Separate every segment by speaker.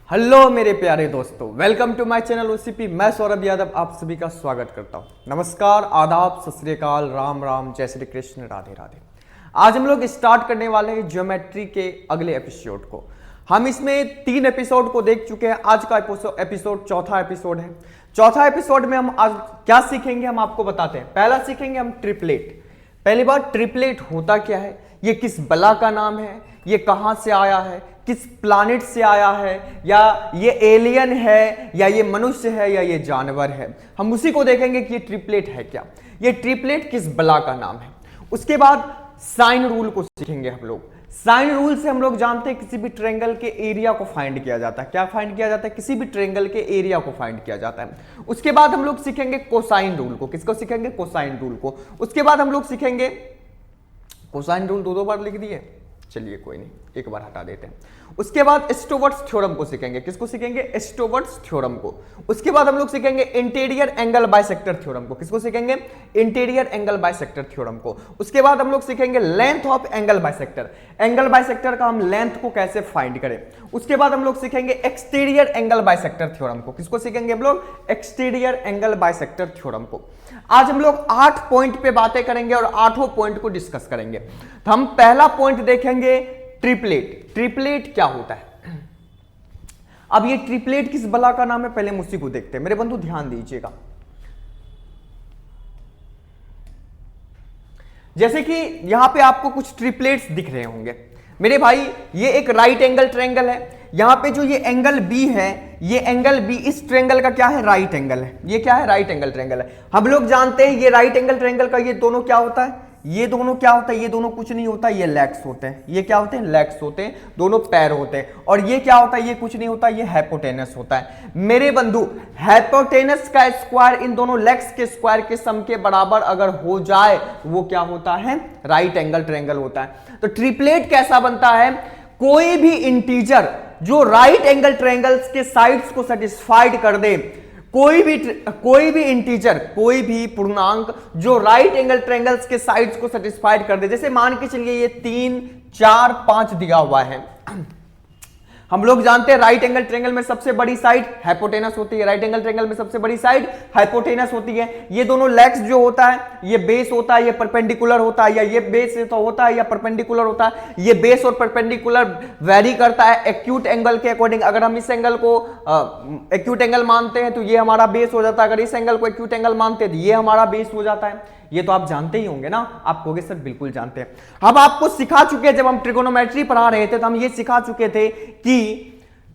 Speaker 1: Hello मेरे प्यारे दोस्तों, welcome to my channel OCP. मैं सौरभ यादव आप सभी का स्वागत करता हूं। नमस्कार, आदाब, सत श्री अकाल, राम राम, जय श्री कृष्ण, राधे राधे। आज हम लोग स्टार्ट करने वाले हैं ज्योमेट्री के अगले एपिसोड को। हम इसमें 3 एपिसोड को देख चुके हैं। आज का एपिसोड चौथा एपिसोड है। चौथा एपिसोड में हम आज क्या सीखेंगे हम आपको बताते हैं। पहला सीखेंगे हम ट्रिपलेट। पहली बार ट्रिपलेट होता क्या है, ये किस बला का नाम है, ये कहां से आया है, किस प्लानिट से आया है, या ये एलियन है, या ये मनुष्य है, या ये जानवर है। हम उसी को देखेंगे कि ये ट्रिपलेट है क्या, ये ट्रिपलेट किस बला का नाम है। उसके बाद साइन रूल को सीखेंगे हम लोग। साइन रूल से हम लोग जानते हैं किसी भी ट्रायंगल के एरिया को फाइंड किया जाता है। क्या फाइंड किया जाता है? किसी भी ट्रायंगल के एरिया को फाइंड किया जाता है। उसके बाद हम लोग सीखेंगे कोसाइन रूल को। किसको सीखेंगे? कोसाइन रूल को। उसके बाद हम लोग सीखेंगे कोसाइन रूल दो बार लिख दिए, चलिए कोई नहीं, एक बार हटा देते हैं। उसके बाद स्टोवर्ट्स थ्योरम को सीखेंगे। किसको सीखेंगे? स्टोवर्ट्स थ्योरम को। उसके बाद हम लोग सीखेंगे इंटीरियर एंगल बाइसेक्टर थ्योरम को। किसको सीखेंगे? इंटीरियर एंगल बाइसेक्टर थ्योरम को। उसके बाद हम लोग सीखेंगे length of angle bisector. Angle bisector का हम लेंथ को कैसे फाइंड करें। उसके बाद हम लोग सीखेंगे एक्सटीरियर एंगल बाइसेक्टर थ्योरम को। किसको सीखेंगे हम लोग? एक्सटीरियर एंगल बाइसेक्टर थ्योरम को। आज हम लोग 8 पॉइंट पे बातें करेंगे और 8 पॉइंट को डिस्कस करेंगे। तो हम पहला पॉइंट देखेंगे ट्रिपलेट। ट्रिपलेट क्या होता है? अब ये ट्रिपलेट किस बला का नाम है, पहले हम उसी को देखते हैं। मेरे बंधु ध्यान दीजिएगा। जैसे कि यहां पे आपको कुछ ट्रिपलेट्स दिख रहे होंगे मेरे भाई। ये एक राइट एंगल ट्रायंगल है। यहां पे जो ये एंगल बी है, ये एंगल बी इस ट्रायंगल का क्या है? राइट एंगल है। ये क्या है? राइट एंगल ट्रायंगल है। हम लोग जानते हैं ये राइट एंगल ट्रायंगल का ये दोनों क्या होता है? ये दोनों क्या होता है? ये दोनों कुछ नहीं होता, ये लेग्स होते हैं। ये क्या होते हैं? लेग्स होते हैं, दोनों पैर होते हैं। और ये क्या होता है? ये कुछ नहीं होता, ये हाइपोटेनस होता है। मेरे बंधु, हाइपोटेनस का स्क्वायर इन दोनों लेग्स के स्क्वायर के सम के बराबर अगर हो जाए वो क्या होता है? राइट एंगल ट्रायंगल होता है। तो ट्रिपलेट कैसा बनता है? कोई भी इंटीजर जो राइट एंगल ट्रायंगल्स के साइड्स को सेटिस्फाइड कर दे, कोई भी इंटीजर, कोई भी पूर्णांक जो राइट एंगल ट्रायंगल्स के साइड्स को सेटिस्फाइड कर दे। जैसे मान के चलिए ये 3, 4, 5 दिया हुआ है। हम लोग जानते हैं राइट एंगल ट्रायंगल में सबसे बड़ी साइड हाइपोटेनस होती है। राइट एंगल ट्रायंगल में सबसे बड़ी साइड हाइपोटेनस होती है। ये दोनों लेग्स जो होता है, ये बेस होता है, ये परपेंडिकुलर होता है, या ये बेस तो होता है या परपेंडिकुलर होता है। ये बेस और परपेंडिकुलर वेरी करता है एक्यूट एंगल के अकॉर्डिंग। अगर हम इस एंगल को एक्यूट एंगल मानते हैं तो ये हमारा बेस हो जाता है। अगर इस एंगल को एक्यूट एंगल मानते हैं तो ये हमारा बेस हो जाता है। ये तो आप जानते ही होंगे ना। आप कहोगे सर बिल्कुल जानते हैं। हम आपको सिखा चुके हैं, जब हम ट्रिगोनोमेट्री पढ़ा रहे थे तो हम ये सिखा चुके थे कि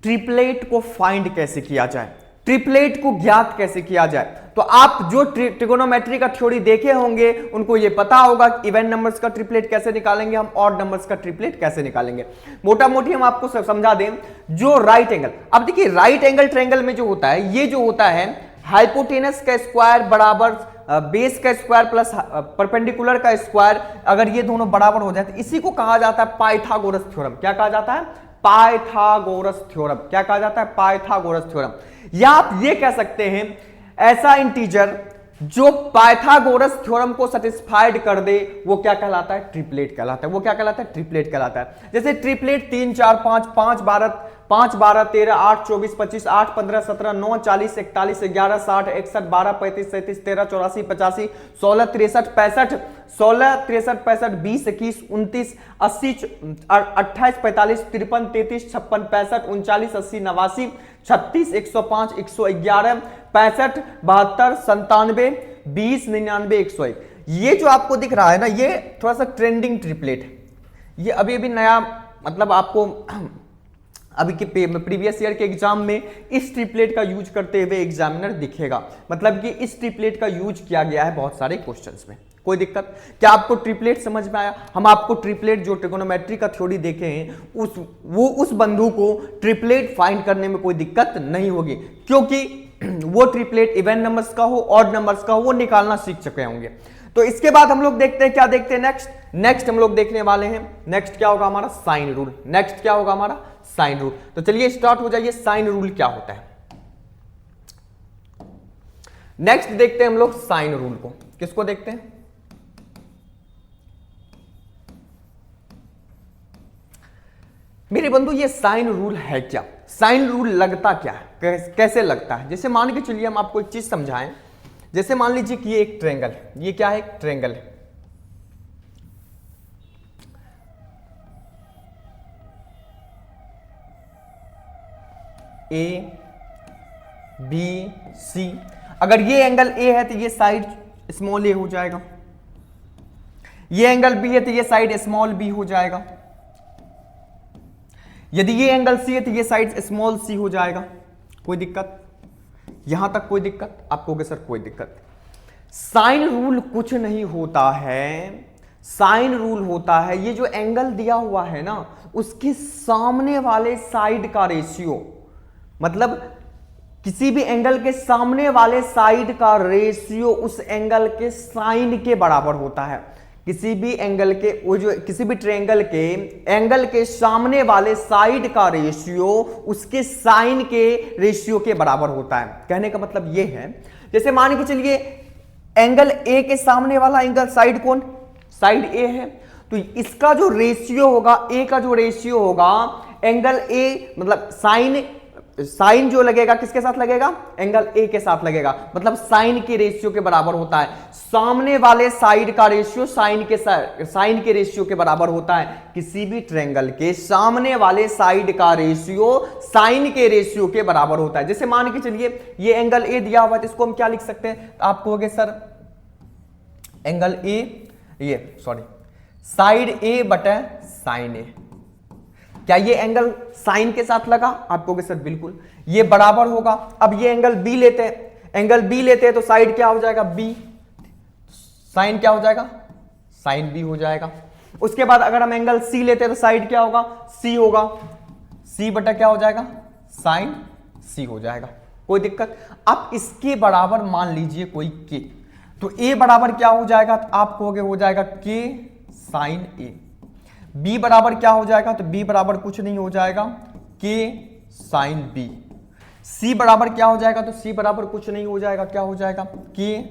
Speaker 1: ट्रिपलेट को फाइंड कैसे किया जाए, ट्रिपलेट को ज्ञात कैसे किया जाए। तो आप जो ट्रिगोनोमेट्री का थ्योरी देखे होंगे उनको ये पता होगा कि इवन नंबर्स का ट्रिपलेट कैसे निकालेंगे, हम ऑड नंबर्स का ट्रिपलेट कैसे निकालेंगे। मोटा मोटी हम आपको समझा दें। जो राइट एंगल, अब देखिए राइट एंगल ट्रायंगल में जो होता है, ये जो होता है हाइपोटेनस का स्क्वायर बराबर बेस का स्क्वायर प्लस परपेंडिकुलर का स्क्वायर, अगर ये दोनों बराबर हो जाए तो इसी को कहा जाता है पाइथागोरस थ्योरम। क्या कहा जाता है? Pythagoras theorem. क्या कहा जाता है? Pythagoras theorem. या आप ये कह सकते हैं ऐसा इंटीजर जो पाइथागोरस थ्योरम को सेटिस्फाइड कर दे वो क्या कहलाता है? ट्रिपलेट कहलाता है। वो क्या कहलाता है? ट्रिपलेट कहलाता है। जैसे ट्रिपलेट 3, 4, 5, 5, 12, 5, 12, 13, 8, 24, 25, 8, 15, 17, 9, 40, 41, 11, 60, 61, 12, 35, 37, 13, 84, 85, 16, 63, 65, 16, 63, 65, 20, 21, 29, 80, 28, 45, 53, 33, 56, 65, 39, 80, 89, 36, 105, 111, 65, 72, 97, 20, 99, 101। ये जो आपको दिख रहा है ना, ये थोड़ा सा ट्रेंडिंग ट्रिपलेट है। ये अभी अभी नया, मतलब आपको अभी के प्रीवियस ईयर के एग्जाम में इस ट्रिपलेट का यूज करते हुए एग्जामिनर दिखेगा। मतलब कि इस ट्रिपलेट का यूज किया गया है बहुत सारे क्वेश्चंस में। कोई दिक्कत? क्या आपको ट्रिपलेट समझ में आया? हम आपको ट्रिपलेट जो ट्रिगोनोमेट्री का थ्योरी देखे हैं उस बंधु को ट्रिपलेट फाइंड करने में कोई दिक्कत नहीं होगी, क्योंकि वो ट्रिपलेट इवन नंबर्स का हो ऑड नंबर्स का हो वो निकालना सीख चुके होंगे। तो इसके बाद हम लोग देखते हैं, क्या देखते हैं नेक्स्ट हम लोग देखने वाले हैं नेक्स्ट क्या होगा हमारा? Sine rule. नेक्स्ट क्या होगा हमारा? Sine rule. तो चलिए स्टार्ट हो जाइए। साइन रूल क्या होता है? नेक्स्ट देखते हैं हम लोग साइन रूल को। किसको देखते हैं? मेरे बंधु ये साइन रूल है क्या, साइन रूल लगता क्या है, कैसे लगता है? जैसे मान के चलिए हम आपको एक चीज समझाएं। जैसे मान लीजिए कि ये एक ट्रायंगल है, ये क्या है? एक ट्रायंगल है। ए बी सी, अगर ये एंगल ए है तो ये साइड स्मॉल ए हो जाएगा, ये एंगल बी है तो ये साइड स्मॉल बी हो जाएगा, यदि ये एंगल सी है तो ये साइड स्मॉल सी हो जाएगा। कोई दिक्कत? यहां तक कोई दिक्कत? आप कहोगे सर कोई दिक्कत। साइन रूल कुछ नहीं होता है, साइन रूल होता है ये जो एंगल दिया हुआ है ना उसके सामने वाले साइड का रेशियो, मतलब किसी भी एंगल के सामने वाले साइड का रेशियो उस एंगल के साइन के बराबर होता है। किसी भी एंगल के, वो जो किसी भी ट्रायंगल के एंगल के सामने वाले साइड का रेशियो उसके साइन के रेशियो के बराबर होता है। कहने का मतलब ये है, जैसे मान के चलिए एंगल ए के सामने वाला एंगल साइड कौन? साइड ए है, तो इसका जो रेशियो होगा, ए का जो रेशियो होगा एंगल ए, मतलब साइन जो लगेगा किसके साथ लगेगा? एंगल ए के साथ लगेगा, मतलब साइन के रेशियो के बराबर होता है। सामने वाले साइड का रेशियो साइन के रेशियो के बराबर होता है। किसी भी ट्रायंगल के सामने वाले साइड का रेशियो साइन के रेशियो के बराबर होता है। जैसे मान के चलिए ये एंगल ए दिया हुआ है तो इसको हम क्या लिख सकते हैं? तो आप कहोगे सर एंगल ए, ये सॉरी साइड ए बटा साइन ए, क्या ये एंगल साइन के साथ लगा? आप कहोगे सर बिल्कुल, ये बराबर होगा। अब ये एंगल बी लेते हैं, एंगल बी लेते हैं तो साइड क्या हो जाएगा? बी, साइन क्या हो जाएगा? साइन बी हो जाएगा। उसके बाद अगर हम एंगल सी लेते हैं तो साइड क्या होगा? सी होगा, सी बटा क्या हो जाएगा? साइन सी हो जाएगा। कोई दिक्कत? अब इसके बराबर मान लीजिए कोई के, तो ए बराबर क्या हो जाएगा? तो आप कहोगे हो जाएगा के साइन ए। बी बराबर क्या हो जाएगा? तो बी बराबर कुछ नहीं हो जाएगा के साइन बी। सी बराबर क्या हो जाएगा? तो सी बराबर कुछ नहीं हो जाएगा, क्या हो जाएगा? के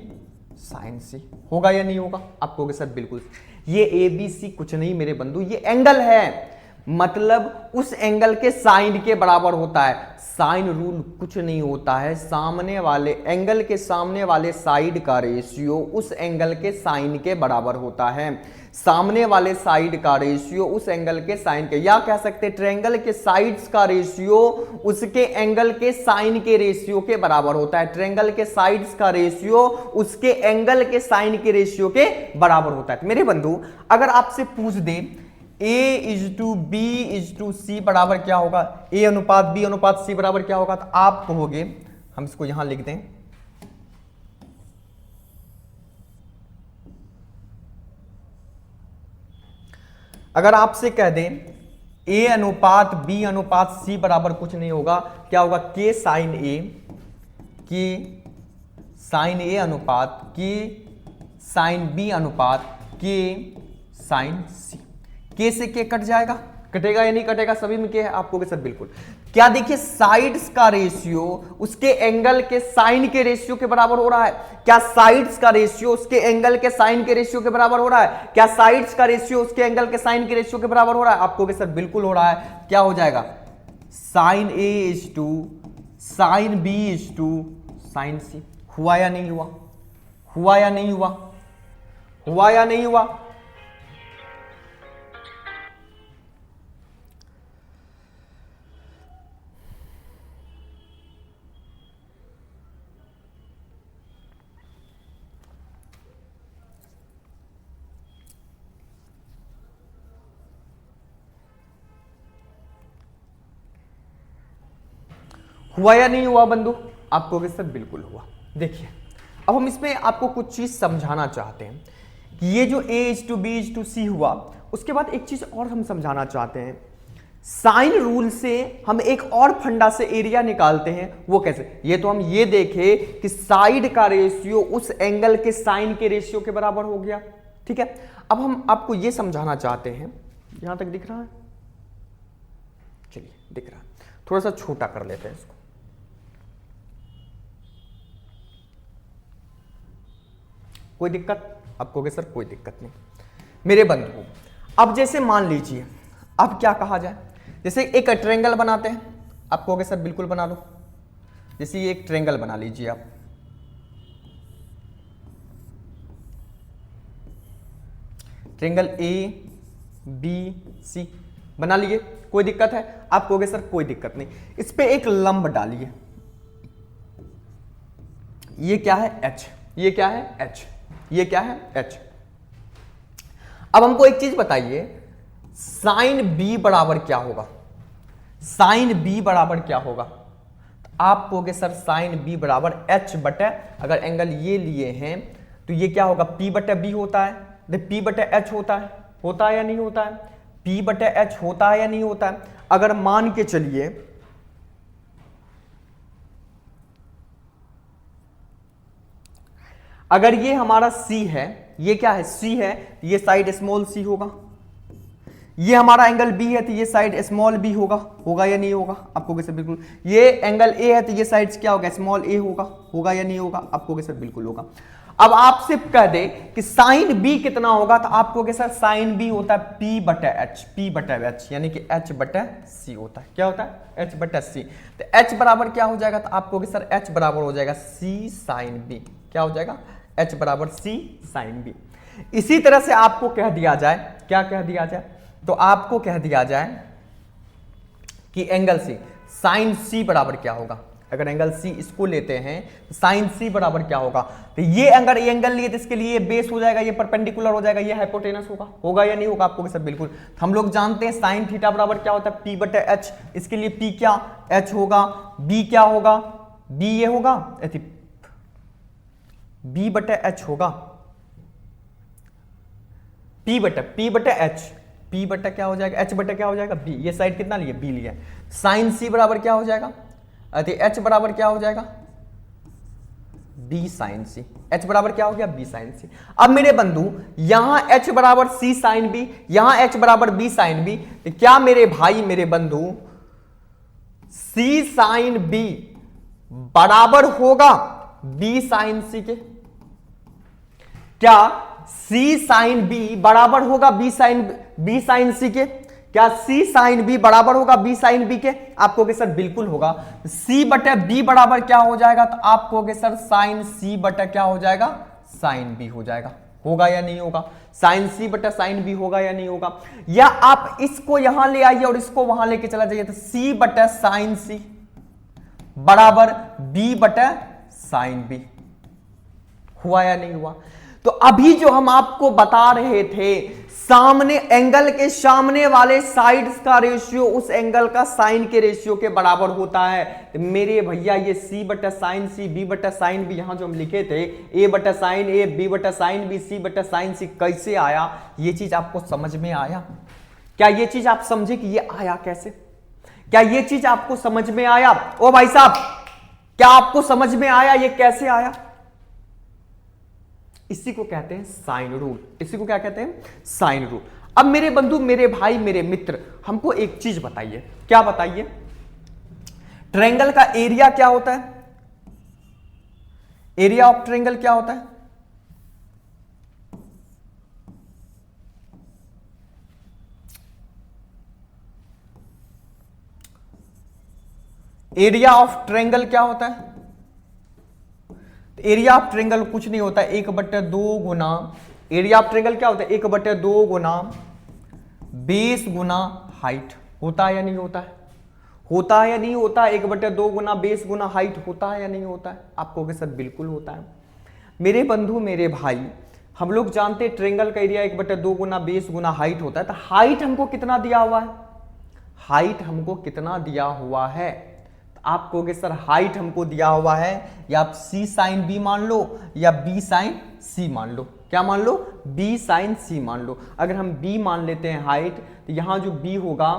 Speaker 1: साइन सी। होगा या नहीं होगा? आप कहोगे सर बिल्कुल। ये ए बी सी कुछ नहीं मेरे बंधु, ये एंगल है, मतलब उस एंगल के साइन के बराबर होता है। साइन रूल कुछ नहीं होता है, सामने वाले एंगल के सामने वाले साइड का रेशियो उस एंगल के साइन के बराबर होता है। सामने वाले साइड का रेशियो उस एंगल के साइन के, या कह सकते हैं ट्रायंगल के साइड्स का रेशियो उसके एंगल के साइन के रेशियो के बराबर होता है। ट्रायंगल के साइड्स का रेशियो उसके एंगल के साइन के रेशियो के बराबर होता है। मेरे बंधु अगर आपसे पूछ दे A is to B is to C बराबर क्या होगा, ए अनुपात बी अनुपात सी बराबर क्या होगा, तो आप कहोगे, हम इसको यहां लिख दें, अगर आपसे कह दें ए अनुपात बी अनुपात सी बराबर कुछ नहीं होगा, क्या होगा? के साइन ए, के साइन ए अनुपात के साइन बी अनुपात के साइन सी। के से के कट जाएगा, कटेगा या नहीं कटेगा? सभी में के है, आपको के सर बिल्कुल। क्या देखिए साइड्स का रेशियो उसके एंगल के साइन के रेशियो के बराबर हो रहा है। क्या साइड्स का रेशियो उसके एंगल के साइन के रेशियो के बराबर हो रहा है? क्या साइड्स का रेशियो उसके एंगल के साइन के रेशियो के बराबर हो रहा है? आपको के सर बिल्कुल हो रहा है। क्या हो जाएगा? Sine A is to sine B is to sine C. हुआ या नहीं हुआ? हुआ या नहीं हुआ? हुआ या नहीं हुआ? हुआ या नहीं हुआ बंधु? आपको के सर बिल्कुल हुआ। देखिए अब हम इसमें आपको कुछ चीज समझाना चाहते हैं कि ये जो A is to B is to C हुआ, उसके बाद एक चीज और हम समझाना चाहते हैं। साइन रूल से हम एक और फंडा से एरिया निकालते हैं, वो कैसे? ये तो हम ये देखे कि साइड का रेशियो उस एंगल के साइन के रेशियो के बराबर हो गया, ठीक है। अब हम आपको ये समझाना चाहते हैं, यहां तक दिख रहा है? चलिए दिख रहा है, थोड़ा सा छोटा कर लेते हैं इसको। कोई दिक्कत? आप कहोगे सर कोई दिक्कत नहीं। मेरे बंधु अब जैसे मान लीजिए, अब क्या कहा जाए, जैसे एक ट्रायंगल बनाते हैं, आप कहोगे सर बिल्कुल बना लो। जैसे ये एक ट्रायंगल बना लीजिए आप, ट्रायंगल ए बी सी बना लिए, कोई दिक्कत है? आप कहोगे सर कोई दिक्कत नहीं। इस पे एक लंब डालिए, ये क्या है H, ये क्या है H, ये क्या है H। अब हमको एक चीज बताइए, साइन B बराबर क्या होगा? साइन B बराबर क्या होगा? आप कहोगे सर साइन B बराबर H बटे, अगर एंगल ये लिए हैं तो ये क्या होगा, P बटे B होता है, P बटे H होता है या नहीं होता है? P बटे H होता है या नहीं होता है? अगर मान के चलिए अगर ये हमारा C है, ये क्या है C है, ये साइड स्मॉल c होगा। ये हमारा एंगल B है तो ये साइड स्मॉल b होगा या नहीं होगा? आपको कैसे बिल्कुल। ये एंगल A है तो ये साइड क्या होगा, स्मॉल a होगा या नहीं होगा? आपको कैसे बिल्कुल होगा। अब आपसे कह दे कि साइन B कितना होगा, तो आपको कैसे साइन B होता है P बटे H, यानी कि H बटे C होता है। क्या होता है? H बटे C। तो H बराबर क्या हो जाएगा, तो आपको कि सर H बराबर हो जाएगा C साइन B। क्या हो जाएगा? H बराबर C साइन B। इसी तरह से आपको कह दिया जाए, क्या कह दिया जाए, तो आपको कह दिया जाए कि एंगल C साइन C बराबर क्या होगा। अगर एंगल C इसको लेते हैं तो साइन C बराबर क्या होगा, तो ये अगर ये एंगल लिए तो इसके लिए ये बेस हो जाएगा, ये परपेंडिकुलर हो जाएगा, ये हाइपोटेनस होगा या नहीं होगा? आपको सर बिल्कुल। हम लोग जानते हैं साइन थीटा बराबर क्या होता है, P बटे H। इसके लिए P क्या H होगा, B क्या होगा, B ये होगा, B बटे H होगा, P बटे H, P बटा क्या हो जाएगा, H बटा क्या हो जाएगा B। ये साइड कितना लिए, B लिया। साइन C बराबर क्या हो जाएगा, H बराबर क्या हो जाएगा B साइन C। H बराबर क्या हो गया B साइन C। अब मेरे बंधु यहां H बराबर C साइन B, यहां H बराबर B साइन B, तो क्या मेरे भाई मेरे बंधु C साइन B बराबर होगा B साइन C के? क्या C साइन B बराबर होगा B साइन C के? क्या C साइन B बराबर होगा B साइन B के? आप कहोगे सर बिल्कुल होगा। C बटे B बराबर क्या हो जाएगा, तो आप कहोगे सर साइन C बटा क्या हो जाएगा, साइन B हो जाएगा। होगा या नहीं होगा? साइन C बटा साइन B होगा या नहीं होगा? या आप इसको यहां ले आइए और इसको वहां लेके चला जाइए, तो C बटा साइन C बराबर B बटा साइन B। हुआ या नहीं हुआ? तो अभी जो हम आपको बता रहे थे, सामने एंगल के सामने वाले साइड्स का रेशियो उस एंगल का साइन के रेशियो के बराबर होता है। तो मेरे भैया ये C बटा साइन C, B बटा साइन B, यहां जो हम लिखे थे A बटा साइन A, B बटा साइन B, C बटा साइन C, कैसे आया? ये चीज आपको समझ में आया? क्या ये चीज आप समझे कि ये आया कैसे? क्या ये चीज आपको समझ में आया? ओ भाई साहब, क्या आपको समझ में आया ये कैसे आया? इसी को कहते हैं साइन रूल। इसी को क्या कहते हैं? Sine rule. अब मेरे बंधु, मेरे भाई, मेरे मित्र, हमको एक चीज बताइए। क्या बताइए? ट्रायंगल का एरिया क्या होता है? एरिया ऑफ ट्रायंगल क्या होता है? एरिया ऑफ ट्रायंगल क्या होता है? एरिया ऑफ ट्रायंगल कुछ नहीं होता है, 1/2 गुना, एरिया ऑफ ट्रायंगल क्या होता है, 1/2 गुना बेस गुना हाइट। होता है या नहीं होता है? होता है या नहीं होता है? 1/2 गुना बेस गुना हाइट होता है या नहीं होता है? आप कहोगे सर बिल्कुल होता है। मेरे बंधु, मेरे भाई, हम लोग जानते हैं ट्रायंगल का एरिया 1/2 गुना बेस गुना हाइट होता है। तो हाइट हमको कितना दिया हुआ है? हाइट हमको कितना दिया हुआ है? आप कहोगे सर हाइट हमको दिया हुआ है, या आप C साइन B मान लो या B साइन C मान लो। क्या मान लो? B साइन C मान लो। अगर हम B मान लेते हैं हाइट, तो यहां जो B होगा,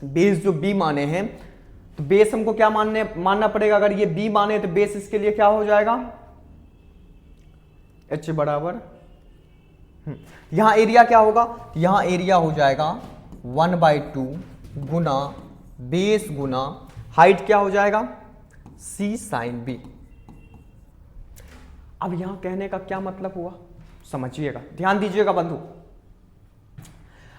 Speaker 1: बेस जो B माने हैं, तो बेस हमको क्या मानना पड़ेगा? अगर ये B माने तो बेस इसके लिए क्या हो जाएगा, H बराबर, यहां एरिया क्या होगा? यहां एरिया हो जाएगा 1/2 गुना बेस गुना हाइट, क्या हो जाएगा C साइन B। अब यहां कहने का क्या मतलब हुआ, समझिएगा, ध्यान दीजिएगा बंधु।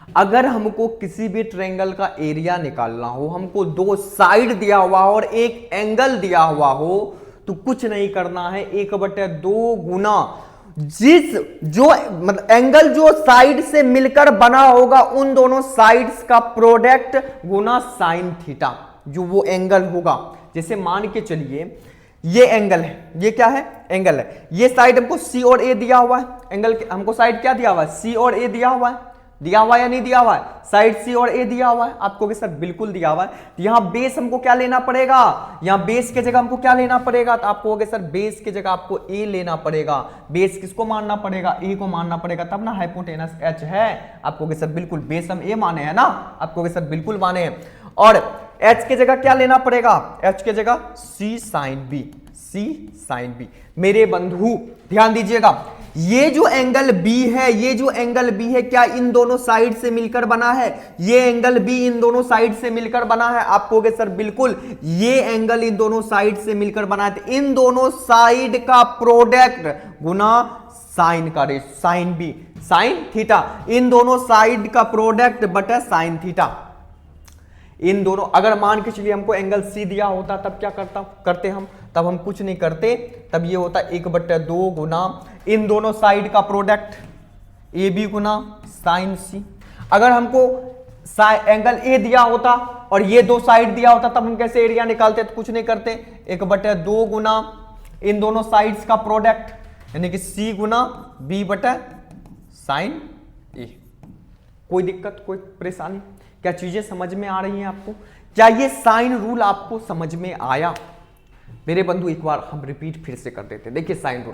Speaker 1: अगर हमको किसी भी ट्रायंगल का एरिया निकालना हो, हमको दो साइड दिया हुआ हो और एक एंगल दिया हुआ हो, तो कुछ नहीं करना है, 1/2 गुना जिस जो मतलब एंगल जो साइड से मिलकर बना होगा उन दोनों साइड्स का प्रोडक्ट गुना साइन थीटा, जो वो एंगल होगा। जैसे मान के चलिए ये एंगल है, ये क्या है, एंगल है, ये साइड हमको सी और ए दिया हुआ है, एंगल हमको साइड क्या दिया हुआ है, सी और ए दिया हुआ है, दिया हुआ या नहीं दिया हुआ है, साइड सी और ए दिया हुआ है, आपको सर बिल्कुल दिया हुआ है। तो यहां बेस हमको क्या लेना पड़ेगा, यहां बेस की जगह हमको क्या लेना पड़ेगा, तो आपको सर बेस की जगह आपको ए लेना पड़ेगा। बेस किसको मानना पड़ेगा, ए को मानना पड़ेगा, तब ना हाइपोटेनस एच है। आपको सर बिल्कुल बेस हम ए माने हैं ना, आपको सर बिल्कुल माने हैं। और एच की जगह क्या लेना पड़ेगा, एच की जगह सी साइन बी, सी साइन बी। मेरे बंधु ध्यान दीजिएगा, ये जो एंगल बी है, ये जो एंगल बी है क्या इन दोनों साइड से मिलकर बना है, ये एंगल बी इन दोनों साइड से मिलकर बना है। आपको सर बिल्कुल ये एंगल इन दोनों साइड से मिलकर बना है, तो इन दोनों साइड का प्रोडक्ट गुना साइन का ratio, sine B sine theta, इन दोनों साइड का प्रोडक्ट बटा साइन थीटा। इन दोनों, अगर मान के चलिए हमको एंगल सी दिया होता तब क्या करते हम, तब हम कुछ नहीं करते, तब ये होता 1/2 गुना इन दोनों साइड का प्रोडक्ट ए बी गुना साइन सी। अगर हमको एंगल ए दिया होता और ये दो साइड दिया होता तब हम कैसे एरिया निकालते, तो कुछ नहीं करते, 1/2 गुना इन दोनों साइड्स का प्रोडक्ट यानी कि सी गुना बी बटा साइन ए। कोई दिक्कत, कोई परेशानी, क्या चीजें समझ में आ रही हैं आपको, क्या ये साइन रूल आपको समझ में आया। मेरे बंधु एक बार हम रिपीट फिर से कर देते हैं। देखिए साइन रूल,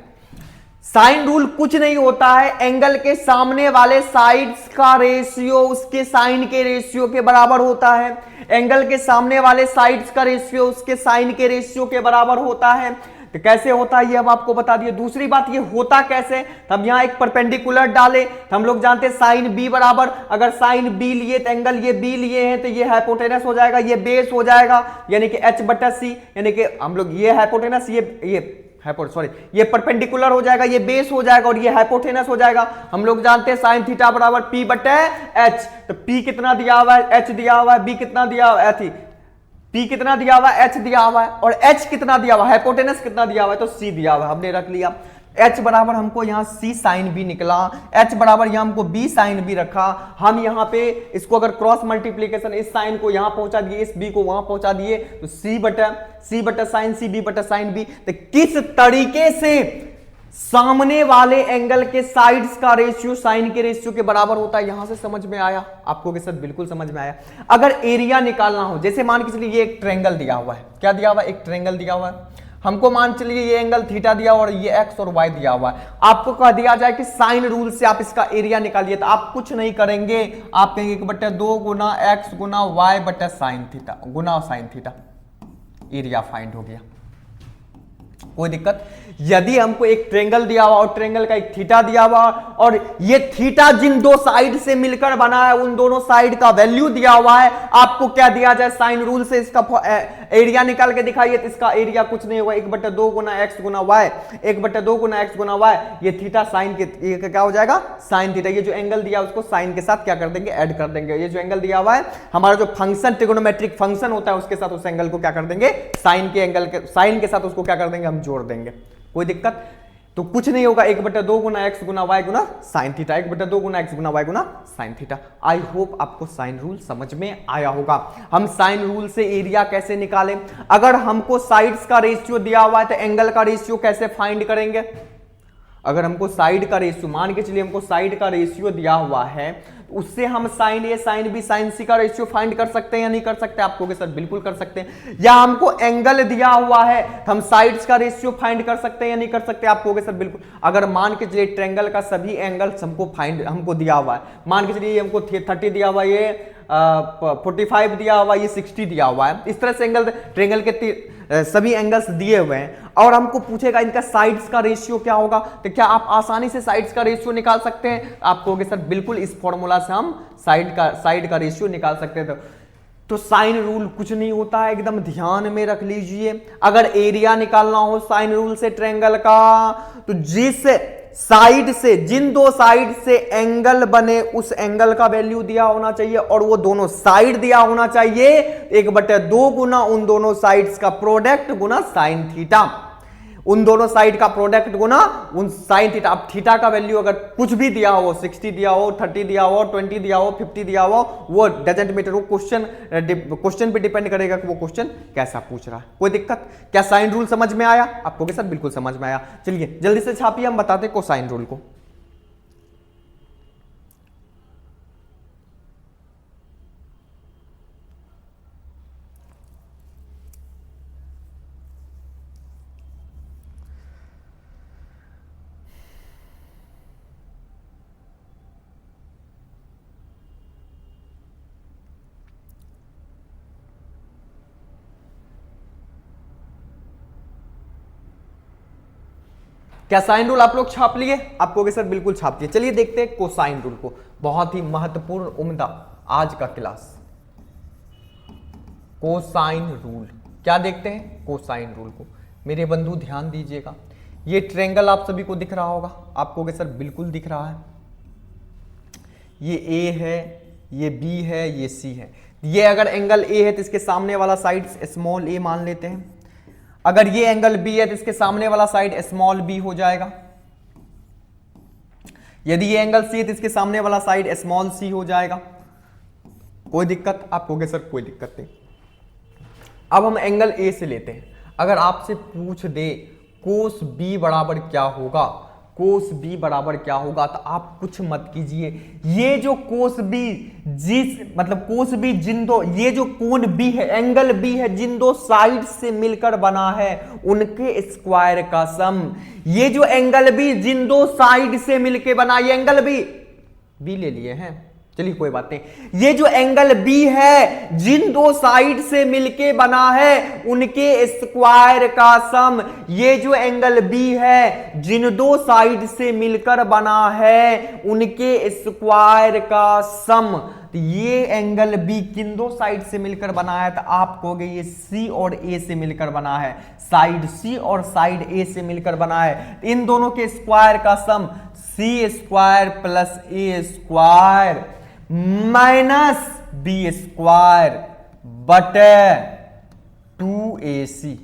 Speaker 1: साइन रूल कुछ नहीं होता है, एंगल के सामने वाले साइड्स का रेशियो उसके साइन के रेशियो के बराबर होता है। एंगल के सामने वाले साइड्स का रेशियो उसके साइन के रेशियो के बराबर होता है। तो कैसे होता है ये हम आपको बता दिए। दूसरी बात, ये होता कैसे, तो हम यहां एक परपेंडिकुलर डाले, तो हम लोग जानते हैं साइन बी बराबर, अगर साइन बी लिए तो एंगल ये बी लिए हैं तो ये हाइपोटेनस हो जाएगा, ये बेस हो जाएगा, यानी कि एच बटा सी, यानी कि हम लोग ये हाइपोटेनस, ये परपेंडिकुलर हो जाएगा, ये बेस हो जाएगा और ये हाइपोटेनस हो जाएगा। हम लोग जानते हैं साइन थीटा बराबर पी बटे एच, तो पी कितना दिया हुआ है, एच दिया हुआ है, बी कितना दिया हुआ है, पी कितना दिया हुआ है, एच दिया हुआ है, और एच कितना दिया हुआ है, हाइपोटेनस कितना दिया हुआ है, तो सी दिया हुआ है, हमने रख लिया। एच बराबर हमको यहां सी साइन बी निकला, एच बराबर यहां हमको बी साइन बी रखा। हम यहां पे इसको अगर क्रॉस मल्टीप्लीकेशन, इस साइन को यहां पहुंचा दिए, इस बी को वहां पहुंचा दिए, तो सी बटा साइन सी, बी बटा साइन बी। तो किस तरीके से सामने वाले एंगल के साइड्स का रेशियो साइन के रेशियो के बराबर होता है, यहां से समझ में आया आपको के साथ, बिल्कुल समझ में आया। अगर एरिया निकालना हो, जैसे मान के चलिए ये एक ट्रायंगल दिया हुआ है, क्या दिया हुआ है, एक ट्रायंगल दिया हुआ है, हमको मान चलिए ये एंगल थीटा दिया और ये एक्स और वाई दिया हुआ है। आपको कह दिया जाए कि साइन रूल से आप इसका एरिया निकालिए, तो आप कुछ नहीं करेंगे, आप कहेंगे 1/2 गुना एक्स गुना वाई बटा साइन थीटा गुना साइन थीटा, एरिया फाइंड हो गया। कोई दिक्कत। यदि हमको एक ट्रायंगल दिया हुआ और ट्रायंगल का एक थीटा दिया हुआ और ये थीटा जिन दो साइड से मिलकर बना है उन दोनों साइड का वैल्यू दिया हुआ है, आपको क्या दिया जाए, साइन रूल से इसका एरिया निकाल के दिखाइए, तो इसका एरिया कुछ नहीं होगा, 1/2 गुना एक्स गुना वाई, 1/2 गुना एक्स गुना वाई, ये थीटा साइन के क्या हो जाएगा, साइन थीटा। ये जो एंगल दिया उसको साइन के साथ क्या कर देंगे, ऐड कर देंगे। ये जो एंगल दिया हुआ है हमारा जो फंक्शन ट्रिगोनोमेट्रिक फंक्शन होता है उसके साथ उस एंगल को क्या कर देंगे, साइन के एंगल के साइन के साथ उसको क्या कर देंगे, हम जोड़ देंगे। कोई दिक्कत, तो कुछ नहीं होगा, 1/2 गुना एक्स गुना वाई गुना साइन थीटा, 1/2 गुना एक्स गुना वाई गुना साइन थीटा। आई होप आपको साइन रूल समझ में आया होगा। हम साइन रूल से एरिया कैसे निकालें, अगर हमको साइड्स का रेशियो दिया हुआ है तो एंगल का रेशियो कैसे फाइंड करेंगे। अगर हमको साइड का रेशियो, मान के चलिए हमको साइड का रेशियो दिया हुआ है, उससे हम साइन ए साइन बी साइन सी का रेशियो फाइंड कर सकते हैं या नहीं कर सकते, आपको के साथ बिल्कुल कर सकते हैं। या हमको एंगल दिया हुआ है, हम साइड्स का रेशियो फाइंड कर सकते हैं या नहीं कर सकते, आपको के साथ बिल्कुल। अगर मान के चलिए ट्रायंगल का सभी एंगल्स हमको दिया हुआ है, मान के चलिए हमको 30 दिया हुआ, ये 45 दिया हुआ, ये 60 दिया हुआ है, इस तरह से एंगल ट्रायंगल के सभी एंगल्स दिए हुए हैं और हमको पूछेगा इनका साइड्स का रेशियो क्या होगा, तो क्या आप आसानी से साइड्स का रेशियो निकाल सकते हैं, आपको सर बिल्कुल इस फॉर्मूला से हम साइड का रेशियो निकाल सकते हैं। तो साइन रूल कुछ नहीं होता है, एकदम ध्यान में रख लीजिए। अगर एरिया निकालना हो साइन रूल से ट्रायंगल का, तो जिस साइड से, जिन दो साइड से एंगल बने उस एंगल का वैल्यू दिया होना चाहिए और वो दोनों साइड दिया होना चाहिए 1/2 गुना उन दोनों साइड्स का प्रोडक्ट गुना साइन थीटा, उन दोनों साइड का प्रोडक्ट गुना उन साइन थीटा। अब थीटा का वैल्यू अगर कुछ भी दिया हो, 60 दिया हो, 30 दिया हो, 20 दिया हो, 50 दिया हो, वो डजंट मैटर, वो क्वेश्चन पे डिपेंड करेगा कि वो क्वेश्चन कैसा पूछ रहा है। कोई दिक्कत? क्या साइन रूल समझ में आया आपको? के साथ बिल्कुल समझ में आया। चलिए जल्दी से छापिए, हम बताते हैं कोसाइन रूल को। क्या साइन रूल आप लोग छाप लिए? आपको के सर बिल्कुल छाप दिए। चलिए देखते हैं कोसाइन रूल को, बहुत ही महत्वपूर्ण उम्दा आज का क्लास। कोसाइन रूल, क्या देखते हैं? कोसाइन रूल को। मेरे बंधु ध्यान दीजिएगा, ये ट्रायंगल आप सभी को दिख रहा होगा, आपको के सर बिल्कुल दिख रहा है। ये ए है, ये बी है, ये सी है। ये अगर एंगल ए है तो इसके सामने वाला साइड स्मॉल ए मान लेते हैं। अगर ये एंगल बी है तो इसके सामने वाला साइड स्मॉल बी हो जाएगा। यदि ये एंगल सी है तो इसके सामने वाला साइड स्मॉल सी हो जाएगा। कोई दिक्कत? आप कहोगे सर कोई दिक्कत नहीं। अब हम एंगल ए से लेते हैं। अगर आपसे पूछ दे कोस बी बराबर क्या होगा, कोस बी बराबर क्या होगा, तो आप कुछ मत कीजिए। ये जो कोस बी, कोस बी जिन दो, ये जो कोण बी है, एंगल बी है, जिन दो साइड से मिलकर बना है उनके स्क्वायर का सम। ये जो एंगल बी जिन दो साइड से मिलकर बना, ये एंगल बी ले लिए हैं, चलिए कोई बात नहीं। ये जो एंगल बी है जिन दो साइड से मिलके बना है उनके स्क्वायर का सम। ये जो एंगल बी है जिन दो साइड से मिलकर बना है उनके स्क्वायर का सम। तो ये एंगल बी किन दो साइड से मिलकर बना है, तो आप कहोगे ये सी और ए से मिलकर बना है, साइड सी और साइड ए से मिलकर बना है। इन दोनों के स्क्वायर का सम सी square plus A square minus B square बटे 2ac।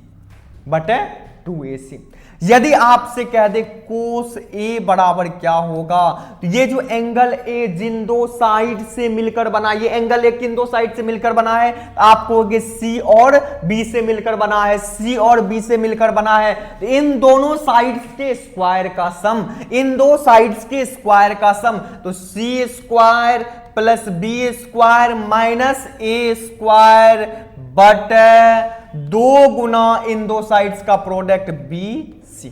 Speaker 1: यदि आपसे कह दे कोस ए बराबर क्या होगा, तो ये जो एंगल ए जिन दो साइड से मिलकर बना, ये एंगल ए किन दो साइड से मिलकर बना है, आप कहोगे सी और बी से मिलकर बना है, सी और बी से मिलकर बना है। तो इन दोनों साइड्स के स्क्वायर का सम, इन दो साइड्स के स्क्वायर का सम, तो C square plus B square minus A square बटे 2 गुना इन दो साइड्स का प्रोडक्ट बी सी।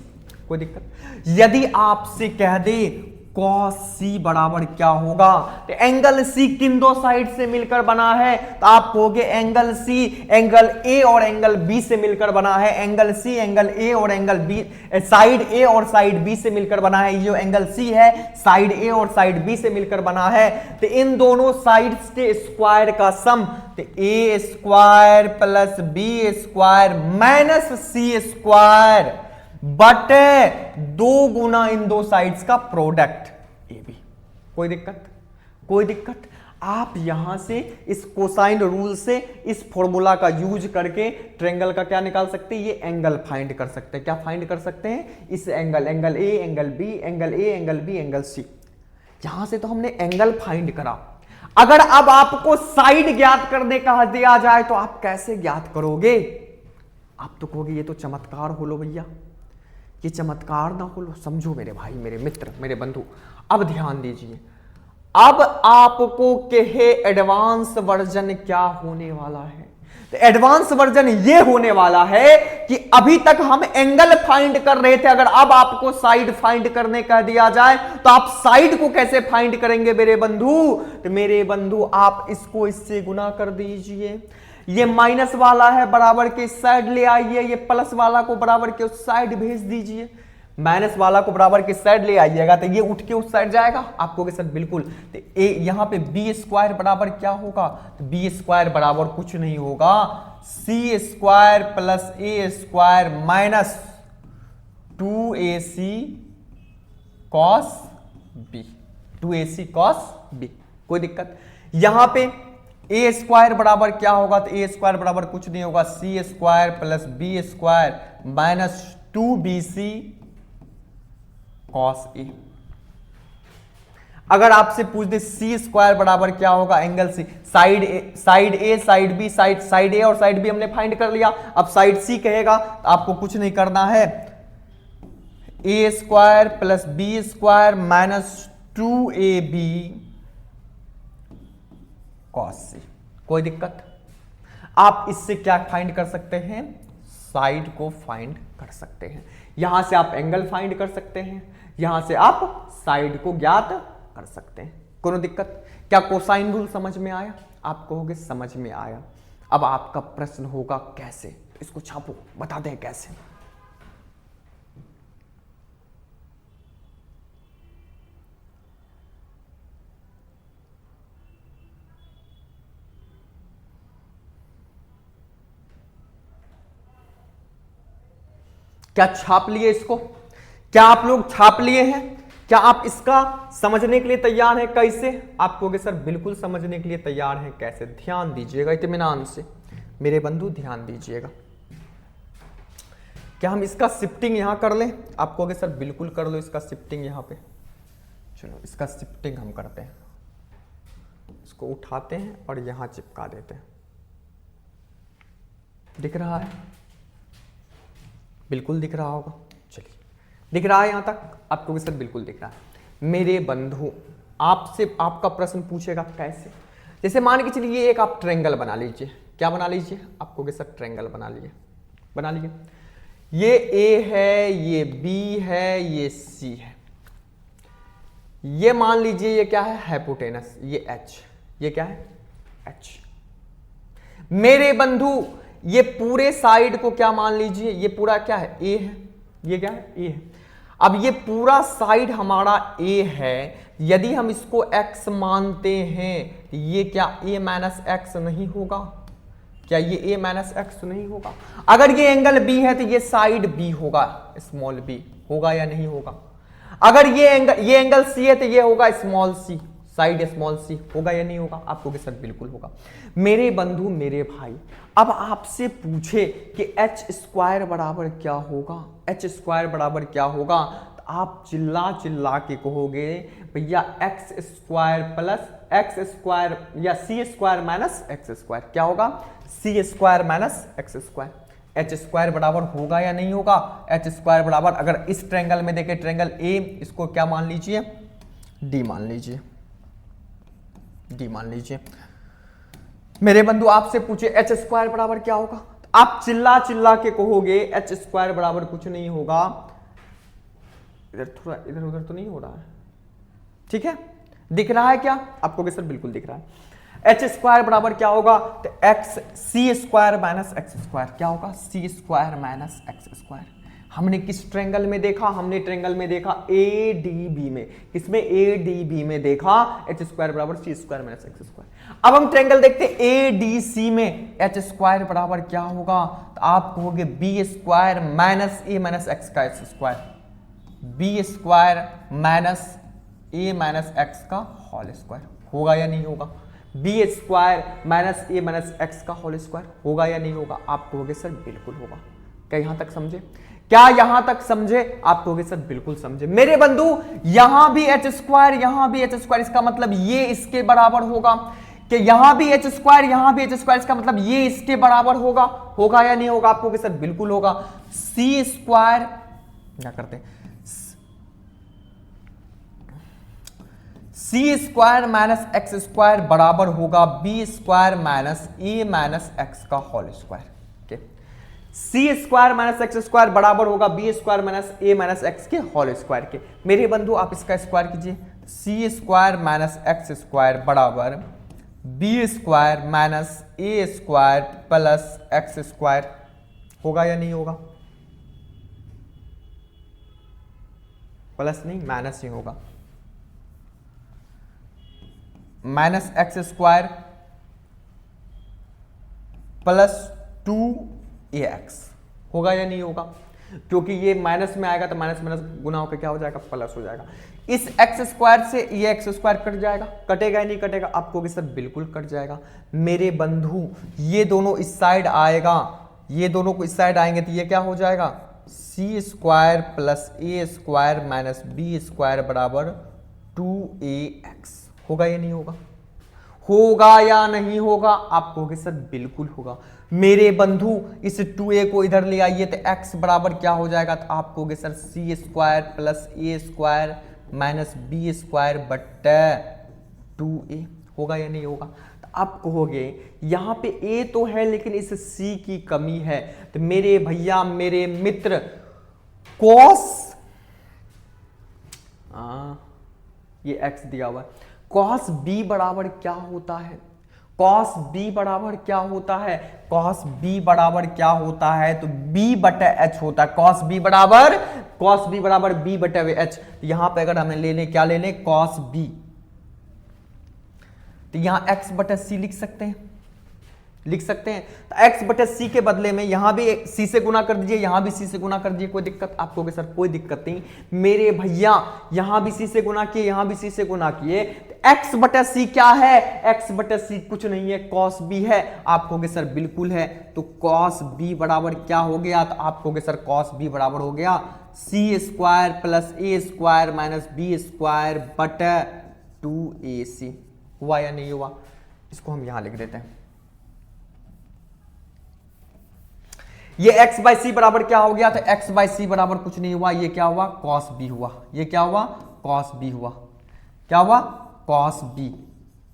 Speaker 1: कोई दिक्कत? यदि आपसे कह दे cos c बराबर क्या होगा, तो एंगल c किन दो साइड से मिलकर बना है, तो आप कहोगे एंगल c एंगल a और एंगल b से मिलकर बना है। एंगल c एंगल a और एंगल b, साइड a और साइड b से मिलकर बना है। ये जो एंगल c है साइड a और साइड b से मिलकर बना है। तो इन दोनों साइड्स के स्क्वायर का सम, तो a square plus b square minus c square बटे 2 गुना इन दो साइड्स का प्रोडक्ट ए बी। कोई दिक्कत? कोई दिक्कत? आप यहां से इस कोसाइन रूल से इस फॉर्मूला का यूज करके ट्रायंगल का क्या निकाल सकते हैं, ये एंगल फाइंड कर सकते हैं। क्या फाइंड कर सकते हैं? इस angle A angle B angle A angle B angle C. यहां से तो हमने एंगल फाइंड करा। अगर अब आपको साइड ज्ञात करने का दिया जाए तो आप कैसे ज्ञात करोगे? आप तो कहोगे ये तो चमत्कार हो लो भैया, ये चमत्कार ना हो लो। समझो मेरे भाई, मेरे मित्र, मेरे बंधु, अब ध्यान दीजिए। अब आपको कहे एडवांस वर्जन क्या होने वाला है, तो एडवांस वर्जन ये होने वाला है कि अभी तक हम एंगल फाइंड कर रहे थे, अगर अब आपको साइड फाइंड करने का दिया जाए तो आप साइड को कैसे फाइंड करेंगे मेरे बंधु? तो मेरे बंधु आप इसको इससे गुना कर दीजिए। ये माइनस वाला है बराबर के इस साइड ले आइए, ये प्लस वाला को बराबर के उस साइड भेज दीजिए। माइनस वाला को बराबर के साइड ले आइएगा तो ये उठ के उस साइड जाएगा। आपको सर बिल्कुल। तो ए यहां पे बी स्क्वायर बराबर क्या होगा, तो बी स्क्वायर बराबर कुछ नहीं होगा, C square plus A square minus 2ac cos B, 2ac cos B. कोई दिक्कत? यहां पे ए स्क्वायर बराबर क्या होगा? तो ए स्क्वायर बराबर कुछ नहीं होगा C square plus B square minus 2bc cos A. अगर आपसे पूछ दे सी स्क्वायर बराबर क्या होगा? Angle C, side A side B, side A और साइड बी हमने फाइंड कर लिया। अब साइड सी कहेगा तो आपको कुछ नहीं करना है, A square plus B square minus 2ab cos C. कोई दिक्कत? आप इससे क्या फाइंड कर सकते हैं? साइड को फाइंड कर सकते हैं। यहां से आप एंगल फाइंड कर सकते हैं, यहां से आप साइड को ज्ञात कर सकते हैं। कोई दिक्कत? क्या कोसाइन रूल समझ में आया? आप कहोगे समझ में आया। अब आपका प्रश्न होगा कैसे? तो इसको छापो, बता दें कैसे। क्या छाप लिए इसको? क्या आप लोग छाप लिए हैं? क्या आप इसका समझने के लिए तैयार हैं? कैसे? आप कहोगे सर बिल्कुल समझने के लिए तैयार हैं। कैसे? ध्यान दीजिएगा इत्मीनान से मेरे बंधु, ध्यान दीजिएगा। क्या हम इसका शिफ्टिंग यहां कर लें? आप कहोगे सर बिल्कुल कर लो इसका शिफ्टिंग यहां पे। चलो इसका शिफ्टिंग हम करते हैं, इसको उठाते हैं और यहां चिपका देते हैं। दिख रहा है? बिल्कुल दिख रहा होगा। चलिए, दिख रहा है यहां तक? आपको सर बिल्कुल दिख रहा है। मेरे बंधु, आपसे आपका प्रश्न पूछेगा कैसे? जैसे मान के चलिए ये एक आप ट्रायंगल बना लीजिए। क्या बना लीजिए? आपको सर ट्रायंगल बना लीजिए। ये ए है, ये बी है, ये सी है। ये मान लीजिए ये क्या है? हाइपोटेनस। ये एच, ये क्या है? एच। मेरे बंधु ये पूरे साइड को क्या मान लीजिए? ये पूरा क्या है? ए है। ये क्या है? ए है। अब ये पूरा साइड हमारा ए है। यदि हम इसको x मानते हैं, ये क्या a माइनस एक्स नहीं होगा? क्या ये a माइनस एक्स नहीं होगा? अगर ये एंगल b है तो ये साइड b होगा, स्मॉल b होगा या नहीं होगा? अगर ये एंगल c है तो ये होगा small c, side small C होगा या नहीं होगा? आपको के सर बिल्कुल होगा। मेरे बंधु, मेरे भाई, अब आपसे पूछे कि एच स्क्वायर बराबर क्या होगा? एच स्क्वायर बराबर क्या होगा? तो आप चिल्ला चिल्ला के कहोगे भैया X square plus X square या C square minus X square. क्या होगा? C square minus X square. H square बराबर होगा या नहीं होगा? एच स्क्वायर बराबर, अगर इस ट्रायंगल में देखें, ट्रायंगल ए, इसको क्या मान लीजिए? डी मान लीजिए, डी मान लीजिए। मेरे बंधु आपसे पूछे एच स्क्वायर बराबर क्या होगा? आप चिल्ला चिल्ला के कहोगे एच स्क्वायर बराबर कुछ नहीं होगा। इधर थोड़ा इधर उधर तो नहीं हो रहा है, ठीक है? दिख रहा है क्या आपको? सर बिल्कुल दिख रहा है। एच स्क्वायर बराबर क्या होगा? तो एक्स सी स्क्वायर माइनस एक्स स्क्वायर। क्या होगा? C square minus X square. हमने किस ट्रायंगल में देखा? हमने ट्रायंगल में देखा ए डी बी में। किसमें? ए डी बी में देखा एच स्क्वायर बराबर सी स्क्वायर माइनस एक्स स्क्वायर। अब हम ट्रायंगल देखते हैं ए डी सी में एच स्क्वायर बराबर क्या होगा? तो आप कहोगे बी स्क्वायर माइनस ए माइनस एक्स का स्क्वायर, बी स्क्वायर माइनस ए माइनस एक्स का होल स्क्वायर। होगा या नहीं होगा? बी स्क्वायर माइनस ए माइनस एक्स का होल स्क्वायर होगा या नहीं होगा? आप कहोगे सर बिल्कुल होगा। क्या यहां तक समझे? क्या यहां तक समझे? आप कहोगे सर बिल्कुल समझे। मेरे बंधु यहां भी एच स्क्वायर, यहां भी एच स्क्वायर, इसका मतलब ये इसके बराबर होगा। कि यहां भी एच स्क्वायर, यहां भी एच स्क्वायर, इसका मतलब ये इसके बराबर होगा। होगा या नहीं होगा? आप कहोगे सर बिल्कुल होगा। सी स्क्वायर क्या करते हैं? सी स्क्वायर माइनस एक्स स्क्वायर बराबर होगा बी स्क्वायर माइनस ए माइनस एक्स का होल स्क्वायर। सी स्क्वायर माइनस एक्स स्क्वायर बराबर होगा बी स्क्वायर माइनस ए माइनस एक्स के होल स्क्वायर के। मेरे बंधु आप इसका स्क्वायर कीजिए। सी स्क्वायर माइनस एक्स स्क्वायर बराबर B square minus A square plus X square. होगा या नहीं होगा? प्लस नहीं, माइनस ही होगा। Minus X square plus 2ax होगा या नहीं होगा? क्योंकि ये माइनस में आएगा तो माइनस माइनस गुना होकर क्या हो जाएगा, प्लस हो जाएगा। इस एक्स स्क्वायर से ये एक्स स्क्वायर कट जाएगा, कटेगा या नहीं कटेगा, आपको कि सर बिल्कुल कट जाएगा। मेरे बंधु ये दोनों इस साइड आएगा, ये दोनों को इस साइड आएंगे तो ये क्या हो जाएगा, सी square plus A square minus B square बराबर 2ax। होगा या नहीं होगा, होगा या नहीं होगा, आप कहोगे सर बिल्कुल होगा। मेरे बंधु इस 2a को इधर ले आइए तो x बराबर क्या हो जाएगा, तो आप कहोगे sir C square plus A square minus B square बट्टा 2a। होगा या नहीं होगा, तो आप कहोगे यहां पे a तो है लेकिन इस c की कमी है। तो मेरे भैया मेरे मित्र cos, ये x दिया हुआ है, cos b बराबर क्या होता है, cos b बराबर क्या होता है, cos b बराबर क्या होता है, तो b बटा h होता है। cos b बराबर b बटा h। तो यहां पे अगर हमें ले लें, क्या ले लें, cos b, तो यहां x बटा c लिख सकते हैं, लिख सकते हैं। तो x बटा c के बदले में यहां भी c से गुना कर दीजिए, यहां भी c से गुना कर दीजिए, कोई दिक्कत, आप कहोगे सर कोई दिक्कत नहीं। मेरे भैया यहां भी c से गुना किए, यहां भी c से गुना किए, तो x बटा c क्या है, x बटा c कुछ नहीं है, cos b है। आप कहोगे सर बिल्कुल है, तो cos b बराबर क्या हो गया, तो आप कहोगे सर cos b बराबर हो गया c square plus A square minus B square बटा 2ac। हुआ या नहीं हुआ, इसको हम यहां लिख देते हैं। ये x बाई सी बराबर क्या हो गया, तो x बाई सी बराबर कुछ नहीं हुआ, ये क्या हुआ, cos b हुआ। ये क्या हुआ, cos b हुआ। क्या हुआ, cos b,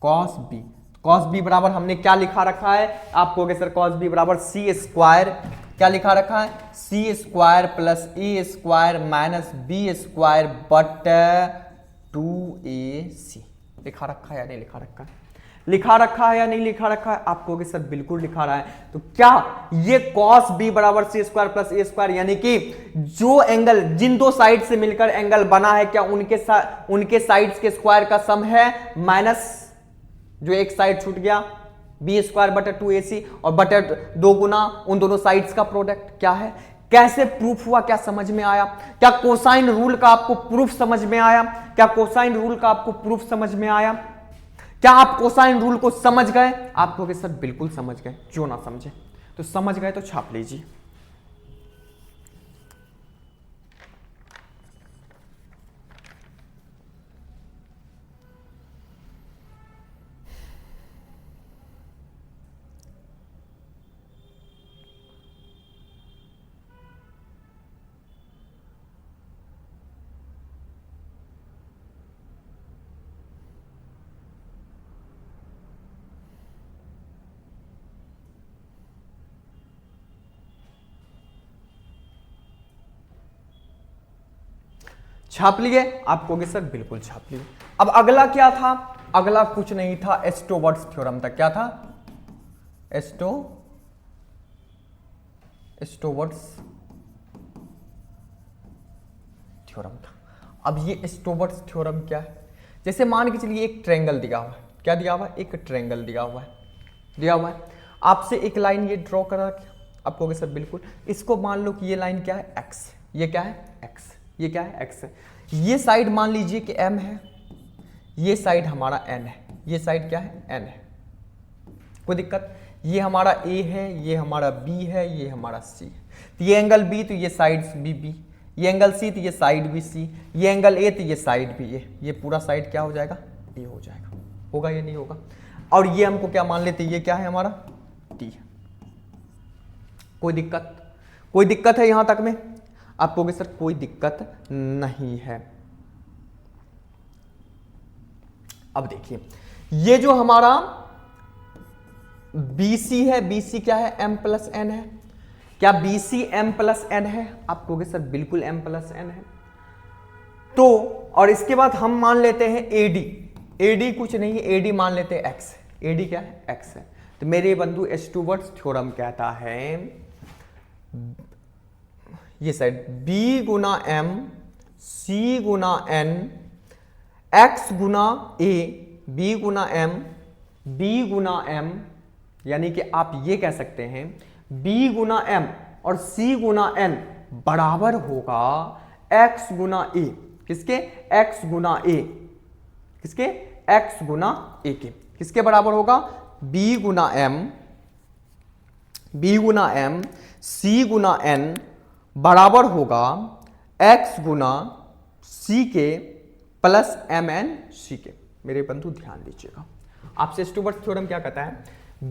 Speaker 1: cos b। cos b बराबर हमने क्या लिखा रखा है, आप कहोगे सर cos b बराबर c स्क्वायर, क्या लिखा रखा है, c square plus A square minus B square बटा 2ac। लिखा रखा है या नहीं लिखा रखा है, लिखा रखा है या नहीं लिखा रखा है, आप कहोगे सर बिल्कुल लिखा रहा है। तो क्या ये cos b बराबर सी स्क्वायर प्लस ए स्क्वायर, यानी कि जो एंगल जिन दो साइड से मिलकर एंगल बना है, क्या उनके साइड्स के स्क्वायर का सम है, माइनस जो एक साइड छूट गया बी स्क्वायर बटा 2ac और बटा 2 गुना उन दोनों साइड्स का प्रोडक्ट क्या है। कैसे प्रूफ हुआ, क्या समझ में आया, क्या कोसाइन रूल का आपको प्रूफ समझ में आया, क्या कोसाइन रूल का आपको प्रूफ समझ में आया, क्या आप कोसाइन रूल को समझ गए, आप कहोगे सर बिल्कुल समझ गए, क्यों ना समझे, तो समझ गए तो छाप लीजिए। छाप लिए, आप कहोगे सर बिल्कुल छाप लिए। अब अगला क्या था, अगला कुछ नहीं था, एस्टोवर्ट्स थ्योरम था। क्या था, एस्टोवर्ट्स थ्योरम था। अब ये एस्टोवर्ट्स थ्योरम क्या है, जैसे मान के चलिए एक ट्रायंगल दिया हुआ है, क्या दिया हुआ है, एक ट्रायंगल दिया हुआ है, आपसे एक लाइन ये ड्रॉ करा, आप कहोगे सर बिल्कुल। इसको मान लो कि ये लाइन क्या है, x, ये क्या है, x, ये क्या है, x है। ये साइड मान लीजिए कि m है, ये साइड हमारा n है, ये साइड क्या है, n है, कोई दिक्कत। ये हमारा a है, ये हमारा b है, ये हमारा c है। तो ये एंगल b, तो ये साइड b, ये एंगल c, तो ये साइड भी c, ये एंगल a, तो ये साइड भी a, ये पूरा साइड क्या हो जाएगा, a हो जाएगा। होगा या नहीं होगा, और ये हमको क्या मान लेते, ये क्या है हमारा t। कोई दिक्कत, कोई दिक्कत है यहां तक में, आप कहोगे सर कोई दिक्कत नहीं है। अब देखिए ये जो हमारा BC है, BC क्या है, m प्लस n है। क्या BC m प्लस n है, आप कहोगे सर बिल्कुल m प्लस n है। तो और इसके बाद हम मान लेते हैं AD, AD कुछ नहीं है, AD मान लेते हैं x, AD क्या है, x है। तो मेरे बंधु एस्टोवर्ट्स थ्योरम कहता है ये side b Guna m c Guna n x Guna a b Guna m b Guna m, यानी कि आप ये कह सकते हैं b गुना m और c गुना n बराबर होगा x गुना ए। किसके? x गुना ए। किसके? x गुना ए के। किसके बराबर होगा? b गुना m c गुना n बराबर होगा x गुना c के प्लस m n c के। मेरे बंधु ध्यान दीजिएगा, आपसे स्टोवर्थ थ्योरम क्या कहता है?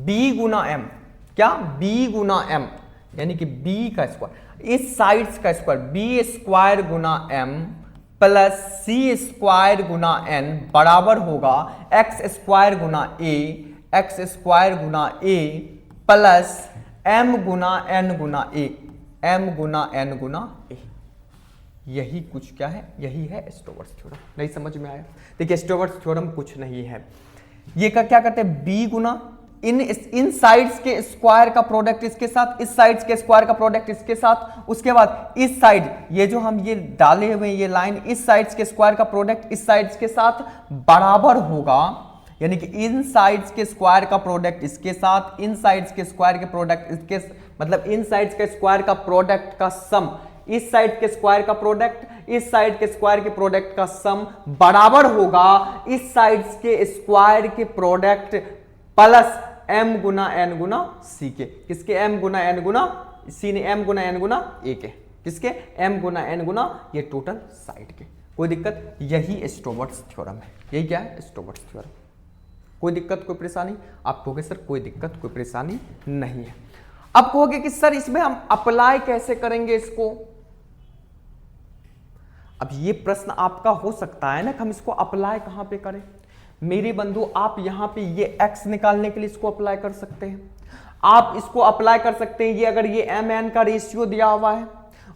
Speaker 1: b गुना m, क्या? b गुना m यानी कि b का स्क्वायर, इस साइड्स का स्क्वायर, b स्क्वायर गुना m प्लस c स्क्वायर गुना n बराबर होगा x square Guna a, x square Guna a plus m Guna n Guna a, m Guna n Guna a। यही कुछ क्या है? यही है स्टोवर्थ थ्योरम। नहीं समझ में आया? देखिए स्टोवर्थ थ्योरम कुछ नहीं है, ये का क्या करते हैं? b गुना इन साइड्स के स्क्वायर का प्रोडक्ट इसके साथ, इस साइड्स के स्क्वायर का प्रोडक्ट इसके साथ, उसके बाद इस साइड, ये जो हम ये डाले हुए ये लाइन, इस साइड्स के स्क्वायर का प्रोडक्ट इस साइड्स के साथ बराबर होगा, यानी कि इन साइड्स के स्क्वायर का प्रोडक्ट इसके साथ, इन साइड्स के स्क्वायर के प्रोडक्ट इसके, मतलब इन साइड्स के स्क्वायर का प्रोडक्ट का सम, इस साइड के स्क्वायर का प्रोडक्ट इस साइड के स्क्वायर के प्रोडक्ट का सम बराबर होगा इस साइड्स के स्क्वायर के प्रोडक्ट प्लस m गुना n गुना c के। किसके? m गुना n गुना c ने m Guna n Guna a के। किसके? m गुना n गुना ये टोटल साइड के। कोई दिक्कत? यही स्टोवर्थ थ्योरम है। यही क्या है? स्टोवर्थ थ्योरम। कोई दिक्कत, कोई परेशानी? आप कहोगे सर कोई दिक्कत कोई परेशानी नहीं है। अब कहोगे कि सर इसमें हम अप्लाई कैसे करेंगे इसको? अब ये प्रश्न आपका हो सकता है ना कि हम इसको अप्लाई कहां पे करें? मेरे बंधु आप यहां पे ये x निकालने के लिए इसको अप्लाई कर सकते हैं। आप इसको अप्लाई कर सकते हैं, ये अगर ये m n का रेशियो दिया हुआ है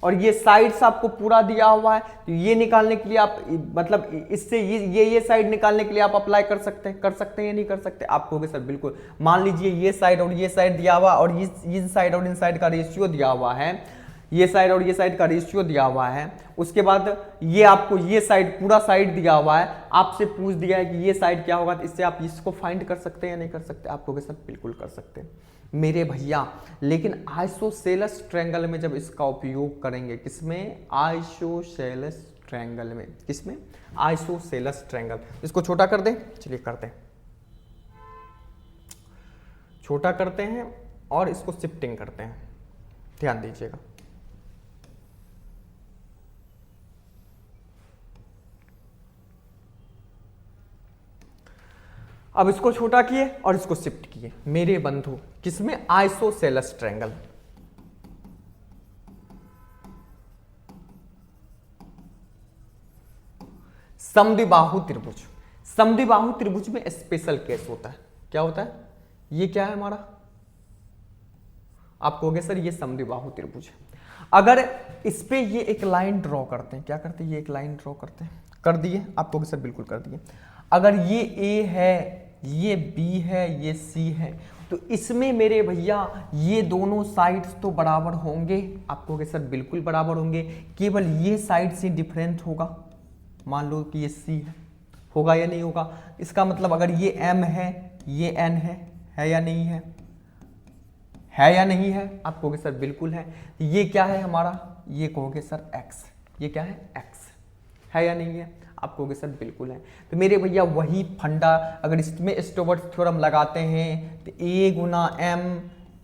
Speaker 1: और ये साइड्स आपको पूरा दिया हुआ है, तो ये निकालने के लिए आप, मतलब इससे ये साइड निकालने के लिए आप अप्लाई कर सकते हैं या नहीं कर सकते? आप कहोगे सर बिल्कुल। मान लीजिए ये साइड और ये साइड दिया हुआ और इन साइड और इन साइड का रेशियो दिया हुआ है, ये साइड और ये साइड का रेशियो दिया हुआ है, उसके बाद ये आपको ये साइड पूरा साइड दिया हुआ है, आपसे पूछ दिया है कि ये साइड क्या होगा, तो इससे आप इसको फाइंड कर सकते हैं या नहीं कर सकते? आप कहोगे सर बिल्कुल कर सकते हैं मेरे भैया। लेकिन आइसोसेलेस ट्रायंगल में जब इसका उपयोग करेंगे, किसमें? आइसोसेलेस ट्रायंगल में। किसमें? Isosceles triangle. इसको छोटा कर दें, चलिए करते हैं, छोटा करते हैं और इसको शिफ्टिंग करते हैं। ध्यान दीजिएगा, अब इसको छोटा किए और इसको शिफ्ट किए मेरे बंधु। किसमें? Isosceles triangle. समद्विबाहु त्रिभुज। समद्विबाहु त्रिभुज में स्पेशल केस होता है। क्या होता है? ये क्या है हमारा? आप कहोगे सर ये समद्विबाहु त्रिभुज है। अगर इस पे ये एक लाइन ड्रॉ करते हैं, क्या करते हैं? ये एक लाइन ड्रॉ करते हैं, कर दिए? आप कहोगे सर बिल्कुल कर दिए। अगर ये A है, ये B है, ये C है, तो इसमें मेरे भैया ये दोनों साइड्स तो बराबर होंगे। आप कहोगे सर बिल्कुल बराबर होंगे, केवल ये साइड से डिफरेंट होगा। मान लो कि ये C है, होगा या नहीं होगा? इसका मतलब अगर ये M है, ये N है या नहीं है? है या नहीं है? आप कहोगे सर बिल्कुल है। ये क्या है हमारा? ये कहोगे सर X। ये क्या है? X है या नहीं है? आप कहोगे सर बिल्कुल है। तो मेरे भैया वही फंडा, अगर इसमें स्टोवर्थ थ्योरम लगाते हैं तो a Guna m,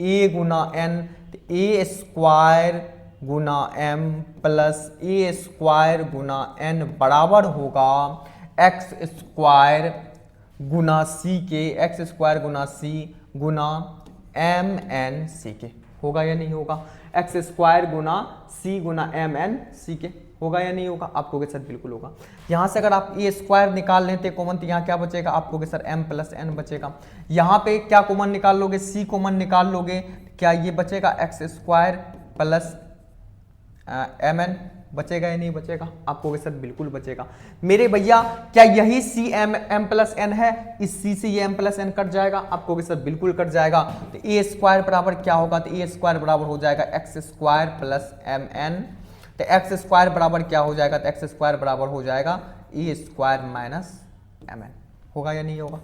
Speaker 1: a Guna n, तो a square Guna m plus a square Guna n बराबर होगा x स्क्वायर गुना c के, x स्क्वायर गुना c गुना m n c के। होगा या नहीं होगा? x स्क्वायर गुना c गुना m n c के। होगा या नहीं होगा? आप कहोगे सर बिल्कुल होगा। यहाँ से अगर आप ए स्क्वायर निकाल लेते कॉमन, तो यहाँ क्या बचेगा? आप कहोगे सर m प्लस n बचेगा। यहाँ पे क्या कॉमन निकाल लोगे? c कॉमन निकाल लोगे, क्या ये बचेगा? x स्क्वायर प्लस mn बचेगा या नहीं बचेगा? आप कहोगे सर बिल्कुल बचेगा। मेरे भैया क्या यही c m प्लस n है? इस c से ये m प्लस n कट जाएगा। आप कहोगे सर बिल्कुल कट जाएगा। तो a स्क्वायर बराबर क्या होगा? तो a स्क्वायर बराबर हो जाएगा x स्क्वायर प्लस mn। तो एक्स स्क्वायर बराबर क्या हो जाएगा? तो एक्स स्क्वायर बराबर हो जाएगा ए स्क्वायर माइनस mn। होगा या नहीं होगा?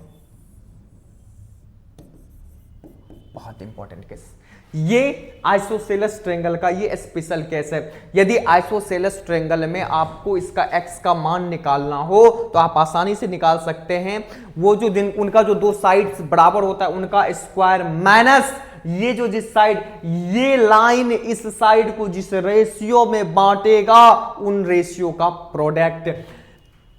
Speaker 1: बहुत इंपॉर्टेंट केस, ये आइसोसेलेस ट्रायंगल का ये स्पेशल केस है। यदि आइसोसेलेस ट्रायंगल में आपको इसका x का मान निकालना हो तो आप आसानी से निकाल सकते हैं। वो जो दिन उनका जो दो साइड्स बराबर होता है उनका स्क्वायर माइनस ये जो जिस साइड ये लाइन इस साइड को जिस रेशियो में बांटेगा उन रेशियो का प्रोडक्ट।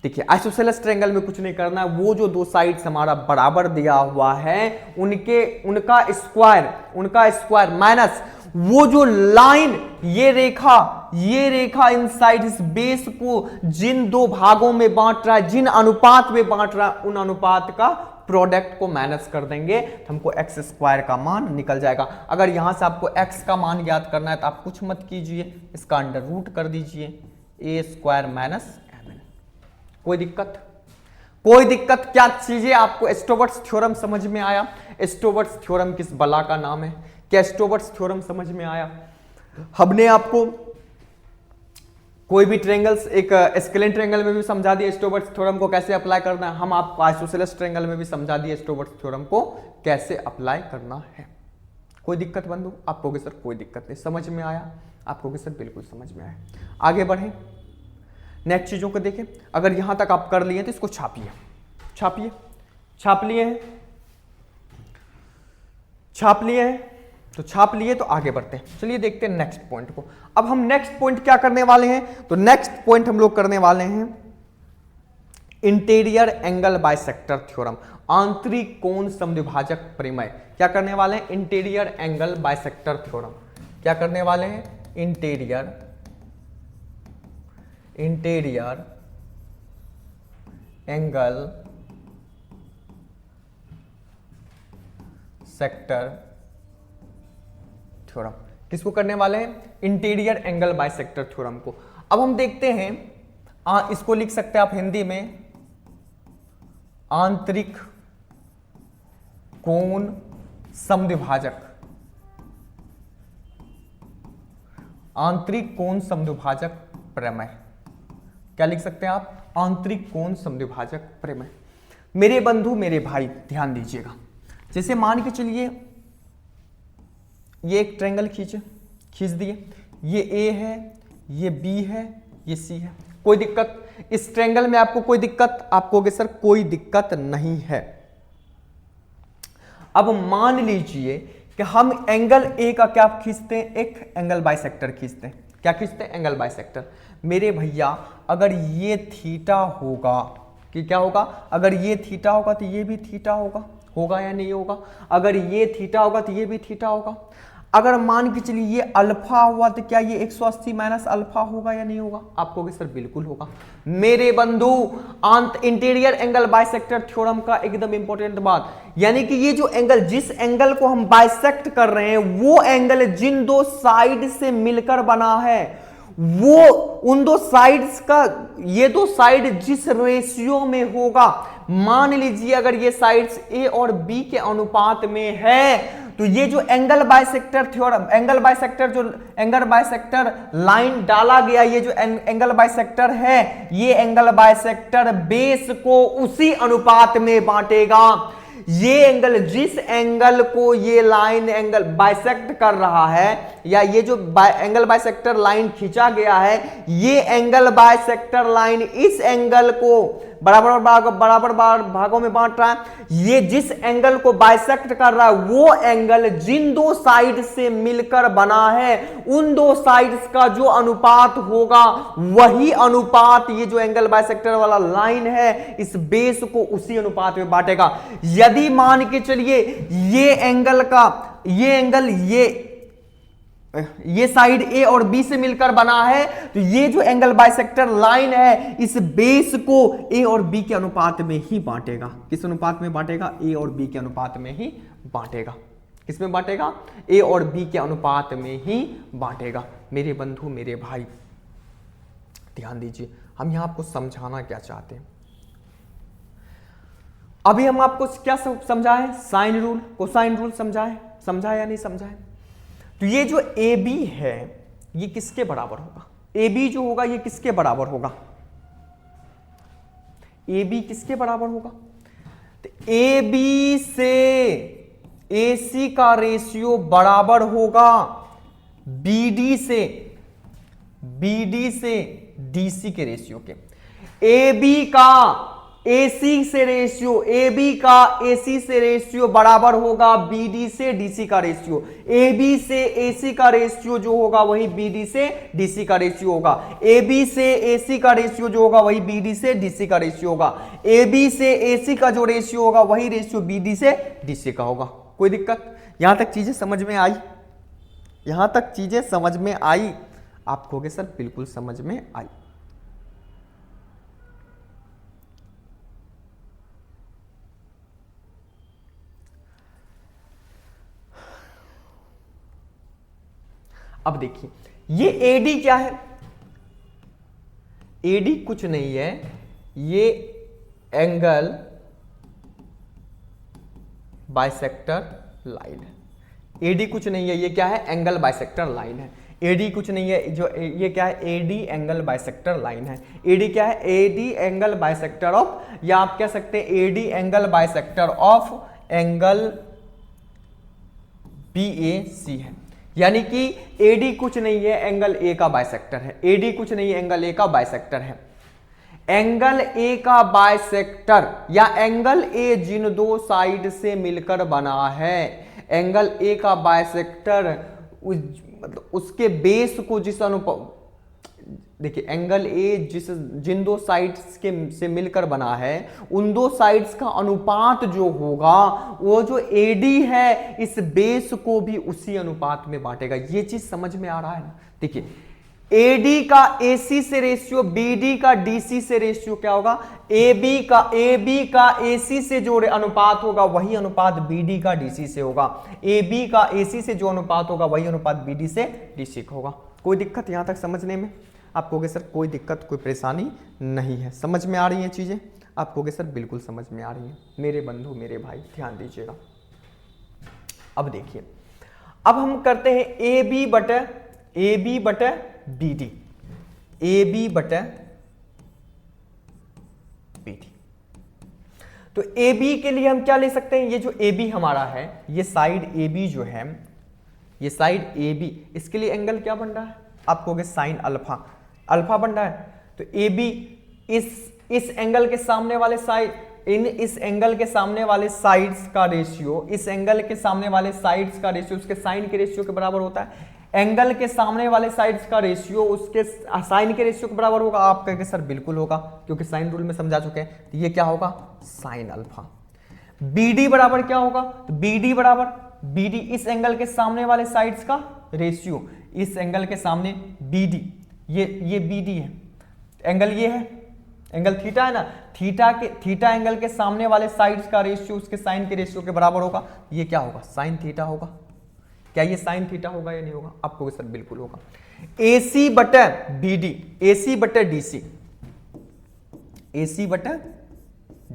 Speaker 1: देखिए आइसोसेलेस ट्रायंगल में कुछ नहीं करना है, वो जो दो साइड्स हमारा बराबर दिया हुआ है उनका स्क्वायर माइनस वो जो लाइन ये रेखा इन साइड इस बेस को जिन दो भागों में बांट रहा है, जिन अनुपात में बांट रहा है, उन अनुपात का प्रोडक्ट को माइनस कर देंगे तो हमको एक्स स्क्वायर का मान निकल जाएगा। अगर यहां से आपको एक्स का मान ज्ञात करना है तो आप कुछ मत कीजिए, इसका अंडर रूट कर दीजिए, ए स्क्वायर माइनस एम एन। कोई दिक्कत क्या चीजें आपको स्टोबर्ट्स थ्योरम समझ में आया? स्टोबर्ट्स थ्योरम किस बला का नाम है? क्या स्टोबर्ट्स थ्योरम समझ में आया? हमने आपको कोई भी ट्रायंगल्स एक स्केलेन ट्रायंगल में भी समझा दिया स्टोबर्ट्स थ्योरम को कैसे अप्लाई करना है, हम आपको आइसोसेलेस ट्रायंगल में भी समझा दिए स्टोबर्ट्स थ्योरम को कैसे अप्लाई करना है। कोई दिक्कत बंधु? आप कहोगे सर कोई दिक्कत नहीं, समझ में आया? आप कहोगे सर बिल्कुल समझ में आया। आगे बढ़े, नेक्स्ट चीजों को देखें। अगर यहां तक आप कर लिए तो इसको छाप लिए तो आगे बढ़ते हैं। चलिए देखते हैं नेक्स्ट पॉइंट को। अब हम नेक्स्ट पॉइंट क्या करने वाले हैं? तो नेक्स्ट पॉइंट हम लोग करने वाले हैं इंटीरियर एंगल बाइसेक्टर थ्योरम, आंतरिक कोण समद्विभाजक प्रमेय। क्या करने वाले हैं? Interior angle bisector theorem. क्या करने वाले हैं? Interior angle sector theorem. किसको करने वाले हैं? इंटीरियर एंगल बाइसेक्टर थ्योरम को। अब हम देखते हैं, इसको लिख सकते हैं आप हिंदी में आंतरिक कोण समद्विभाजक। आंतरिक कोण समद्विभाजक प्रमेय। क्या लिख सकते हैं आप? आंतरिक कोण समद्विभाजक प्रमेय। मेरे बंधु मेरे भाई ध्यान दीजिएगा, जैसे मान के चलिए ये एक ट्रायंगल खींच दिए, ये ए है, ये बी है, ये सी है। कोई दिक्कत इस ट्रायंगल में? आपको कोई दिक्कत? आप कहोगे सर कोई दिक्कत नहीं है। अब मान लीजिए कि हम एंगल ए का क्या खींचते हैं? एक एंगल बाइसेक्टर खींचते हैं। क्या खींचते हैं? Angle bisector. मेरे भैया अगर ये थीटा होगा कि क्या होगा? अगर ये थीटा होगा तो ये भी थीटा होगा या नहीं होगा? अगर ये थीटा होगा तो ये भी थीटा होगा। अगर मान के चलिए ये अल्फा हुआ तो क्या ये 180 माइनस अल्फा होगा या नहीं होगा? आप कहोगे सर बिल्कुल होगा। मेरे बंधु इंटीरियर एंगल बाइसेक्टर थ्योरम का एकदम इंपॉर्टेंट बात, यानी कि ये जो एंगल, जिस एंगल को हम बाइसेक्ट कर रहे हैं वो एंगल जिन दो साइड से मिलकर बना है, वो उन दो साइड्स का, ये दो साइड जिस रेशियो में होगा, मान लीजिए अगर ये साइड्स ए और बी के अनुपात में है तो ये जो angle bisector theorem, angle bisector line डाला गया, ये जो एंगल बाइसेक्टर है, ये एंगल बाइसेक्टर बेस को उसी अनुपात में बांटेगा। ये एंगल, जिस एंगल को ये लाइन एंगल बाइसेक्ट कर रहा है, या ये जो एंगल बाइसेक्टर लाइन खींचा गया है, ये एंगल बाइसेक्टर लाइन इस एंगल को बराबर भागों में बांट रहा है। ये जिस एंगल को बाइसेक्ट कर रहा है वो एंगल जिन दो साइड से मिलकर बना है, उन दो साइड्स का जो अनुपात होगा वही अनुपात ये जो एंगल बाइसेक्टर वाला लाइन है इस बेस को उसी अनुपात में बांटेगा। यदि मान के चलिए ये एंगल का, ये एंगल ये साइड ए और बी से मिलकर बना है, तो ये जो एंगल बाइसेक्टर लाइन है इस बेस को ए और बी के अनुपात में ही बांटेगा। किस अनुपात में बांटेगा? ए और बी के अनुपात में ही बांटेगा। किस में बांटेगा? ए और बी के अनुपात में ही बांटेगा। मेरे बंधु मेरे भाई ध्यान दीजिए, हम यहां आपको समझाना क्या चाहते हैं। अभी हम आपको क्या समझाए? साइन रूल, कोसाइन रूल समझाए या नहीं समझाए? तो ये जो ए बी है ये किसके बराबर होगा? ए बी जो होगा ये किसके बराबर होगा? ए बी किसके बराबर होगा? तो ए बी से AC का रेशियो बराबर होगा BD से DC के रेशियो के। AB का AC से रेशियो बराबर होगा BD से DC का रेशियो। AB से AC का रेशियो जो होगा वही BD से DC का रेशियो होगा। AB से AC का रेशियो जो होगा वही BD से DC का रेशियो होगा। AB से AC का जो रेशियो होगा वही रेशियो BD से DC का होगा। कोई दिक्कत? यहां तक चीजें समझ में आई? यहां तक चीजें समझ में आई? आप कहोगे सर बिल्कुल समझ में आई। अब देखिए ये AD क्या है? AD कुछ नहीं है, ये एंगल बाइसेक्टर लाइन है। AD कुछ नहीं है, ये क्या है? एंगल बाइसेक्टर लाइन है। AD कुछ नहीं है, जो ये क्या है? AD एंगल बाइसेक्टर लाइन है। AD क्या है? AD एंगल बाइसेक्टर ऑफ, या आप कह सकते हैं AD angle bisector of angle BAC है। यानी कि AD कुछ नहीं है, एंगल A का बाइसेक्टर है। AD कुछ नहीं है, एंगल A का बाइसेक्टर है। एंगल A का बाइसेक्टर या एंगल A जिन दो साइड से मिलकर बना है, एंगल A का बाइसेक्टर मतलब उसके बेस को जिस अनुपात, देखिए एंगल A जिन दो साइड्स के से मिलकर बना है, उन दो साइड्स का अनुपात जो होगा वो जो AD है इस बेस को भी उसी अनुपात में बांटेगा। ये चीज समझ में आ रहा है ना? देखिए AD का AC से रेशियो, BD का DC से रेशियो क्या होगा? AB का AC से जो अनुपात होगा वही अनुपात BD का DC से होगा। AB का AC से जो अनुपात होगा वही अनुपात BD से DC का होगा। कोई दिक्कत यहां तक समझने में? आप कहोगे सर कोई दिक्कत कोई परेशानी नहीं है, समझ में आ रही हैं चीजें? आप कहोगे सर बिल्कुल समझ में आ रही हैं। मेरे बंधु मेरे भाई ध्यान दीजिएगा। अब देखिए, अब हम करते हैं AB बटा BD, AB बटा BD। तो AB के लिए हम क्या ले सकते हैं? ये जो AB हमारा है, ये साइड AB जो है, ये साइड AB, इसके लिए एंगल क्या बन रहा है? आप कहोगे साइन अल्फा, अल्फा बन रहा है। तो AB इस एंगल के सामने वाले साइड, इस एंगल के सामने वाले साइड्स का रेशियो, इस एंगल के सामने वाले साइड्स का रेशियो उसके साइन के रेशियो के बराबर होता है। एंगल के सामने वाले साइड्स का रेशियो उसके साइन के रेशियो के बराबर होगा। आप कहेंगे सर बिल्कुल होगा, क्योंकि साइन रूल में समझा चुके हैं। तो ये क्या होगा? Sine alpha. BD बराबर क्या होगा? तो BD बराबर BD इस एंगल के सामने वाले साइड्स का रेशियो, इस एंगल के सामने BD, ये BD है, एंगल ये है, एंगल थीटा है ना, थीटा एंगल के सामने वाले साइड्स का रेशियो उसके साइन के रेशियो के बराबर होगा। ये क्या होगा? साइन थीटा होगा। क्या ये साइन थीटा होगा या नहीं होगा? आपको सर बिल्कुल होगा। AC बटा BD, AC बटा DC, AC बटा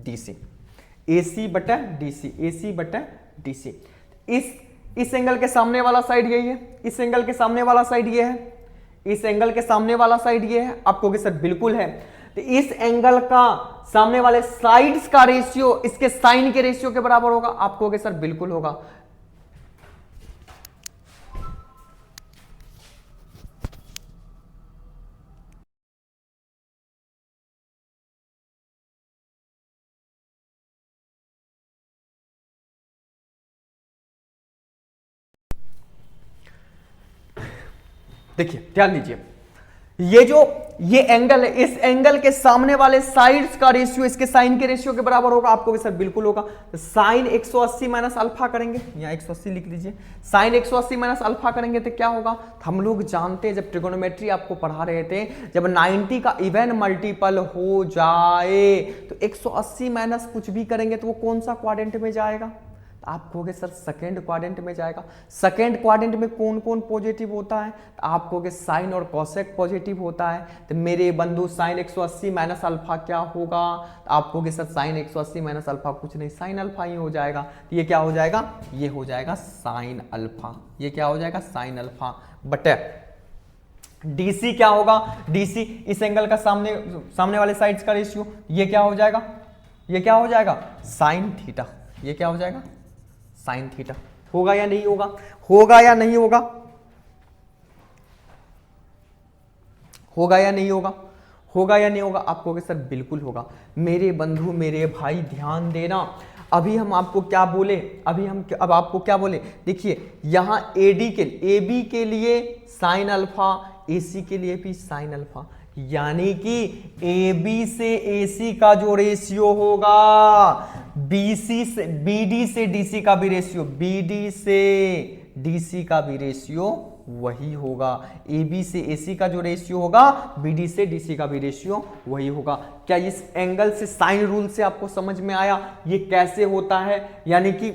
Speaker 1: DC, AC बटा DC, AC बटा DC। इस एंगल के सामने वाला साइड यही है, इस एंगल के सामने वाला साइड ये है, इस एंगल के सामने वाला साइड ये है। आप कहोगे सर बिल्कुल है। तो इस एंगल का सामने वाले साइड्स का रेशियो इसके साइन के रेशियो के बराबर होगा। आप कहोगे सर बिल्कुल होगा। देखिए ध्यान दीजिए, ये एंगल है, इस एंगल के सामने वाले साइड्स का रेशियो इसके साइन के रेशियो के बराबर होगा। आपको भी सर बिल्कुल होगा। तो साइन 180 माइनस अल्फा करेंगे, यहाँ 180 लिख लीजिए। साइन 180 माइनस अल्फा करेंगे तो क्या होगा? हम लोग जानते हैं, जब ट्रिगोनोमेट्री आपको पढ़ा रहे थे, जब 90 का इवन मल्टीपल हो जाए तो 180 माइनस कुछ भी करेंगे तो वो कौन सा क्वाड्रेंट में जाएगा? आप कहोगे सर सेकेंड क्वाड्रेंट में जाएगा। सेकेंड क्वाड्रेंट में कौन कौन पॉजिटिव होता है? तो आप कहोगे साइन और कॉसेक पॉजिटिव होता है। तो मेरे बंधु साइन 180 माइनस अल्फा क्या होगा? तो आप कहोगे सर साइन 180 माइनस अल्फा कुछ नहीं, साइन अल्फा ही हो जाएगा। तो ये क्या हो जाएगा? ये हो जाएगा साइन अल्फा। ये क्या हो जाएगा? साइन अल्फा बटे DC क्या होगा? DC इस एंगल का सामने वाले साइड्स का रेशियो, ये क्या हो जाएगा? ये क्या हो जाएगा? Sine theta. ये क्या हो जाएगा? Sine theta. होगा या नहीं होगा? होगा या नहीं होगा? होगा या नहीं होगा? होगा या नहीं होगा? आप कहोगे सर बिल्कुल होगा। मेरे बंधु मेरे भाई ध्यान देना, अभी हम आपको क्या बोले, अब आपको क्या बोले, देखिए यहां एडी के AB के लिए साइन अल्फा, AC के लिए भी साइन अल्फा, यानी कि AB से AC का जो रेशियो होगा, BD से DC का भी रेशियो, BD से DC का भी रेशियो वही होगा। AB से AC का जो रेशियो होगा, BD से DC का भी रेशियो वही होगा। क्या इस एंगल से साइन रूल से आपको समझ में आया ये कैसे होता है? यानी कि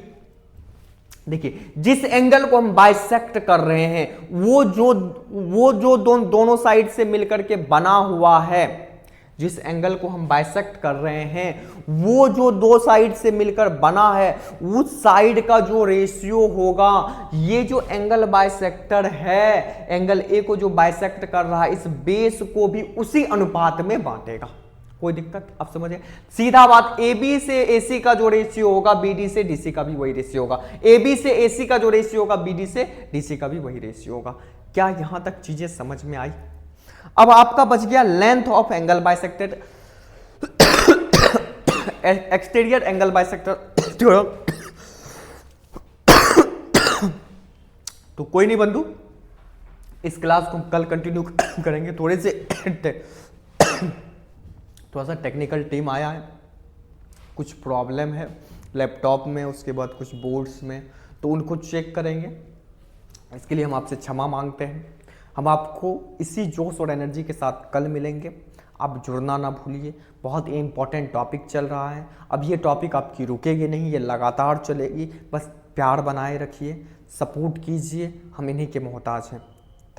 Speaker 1: देखिए जिस एंगल को हम बाइसेक्ट कर रहे हैं वो जो दोनों साइड से मिलकर के बना हुआ है, जिस एंगल को हम बाइसेक्ट कर रहे हैं वो जो दो साइड से मिलकर बना है उस साइड का जो रेशियो होगा, ये जो एंगल बाइसेक्टर है, एंगल ए को जो बाइसेक्ट कर रहा है, इस बेस को भी उसी अनुपात में बांटेगा। कोई दिक्कत? आप समझे? सीधा बात, AB से AC का जो रेशियो होगा BD से DC का भी वही रेशियो होगा, AB से AC का जो रेशियो होगा BD से DC का भी वही रेशियो होगा। क्या यहां तक चीजें समझ में आई? अब आपका बच गया length of angle bisected, exterior angle bisector theorem. तो कोई नहीं बंधु, इस क्लास को हम कल कंटिन्यू करेंगे। थोड़ा सा टेक्निकल टीम आया है, कुछ प्रॉब्लम है लैपटॉप में, उसके बाद कुछ बोर्ड्स में, तो उनको चेक करेंगे। इसके लिए हम आपसे क्षमा मांगते हैं। हम आपको इसी जोश और एनर्जी के साथ कल मिलेंगे। आप जुड़ना ना भूलिए, बहुत ही इंपॉर्टेंट टॉपिक चल रहा है। अब ये टॉपिक आपकी रुकेगी नहीं, ये लगातार चलेगी। बस प्यार बनाए रखिए, सपोर्ट कीजिए, हम इन्हीं के मोहताज हैं।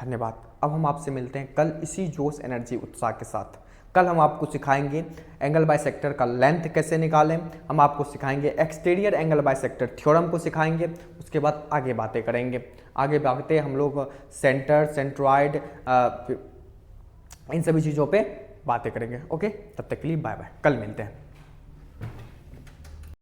Speaker 1: धन्यवाद। अब हम आपसे मिलते हैं कल इसी जोश एनर्जी उत्साह के साथ। कल हम आपको सिखाएंगे एंगल बाइसेक्टर का लेंथ कैसे निकालें, हम आपको सिखाएंगे एक्सटीरियर एंगल बाइसेक्टर थ्योरम को सिखाएंगे। उसके बाद आगे बातें करेंगे। आगे बातें हम लोग सेंटर, सेंट्रॉइड, इन सभी चीज़ों पे बातें करेंगे। ओके, तब तक के लिए बाय बाय, कल मिलते हैं।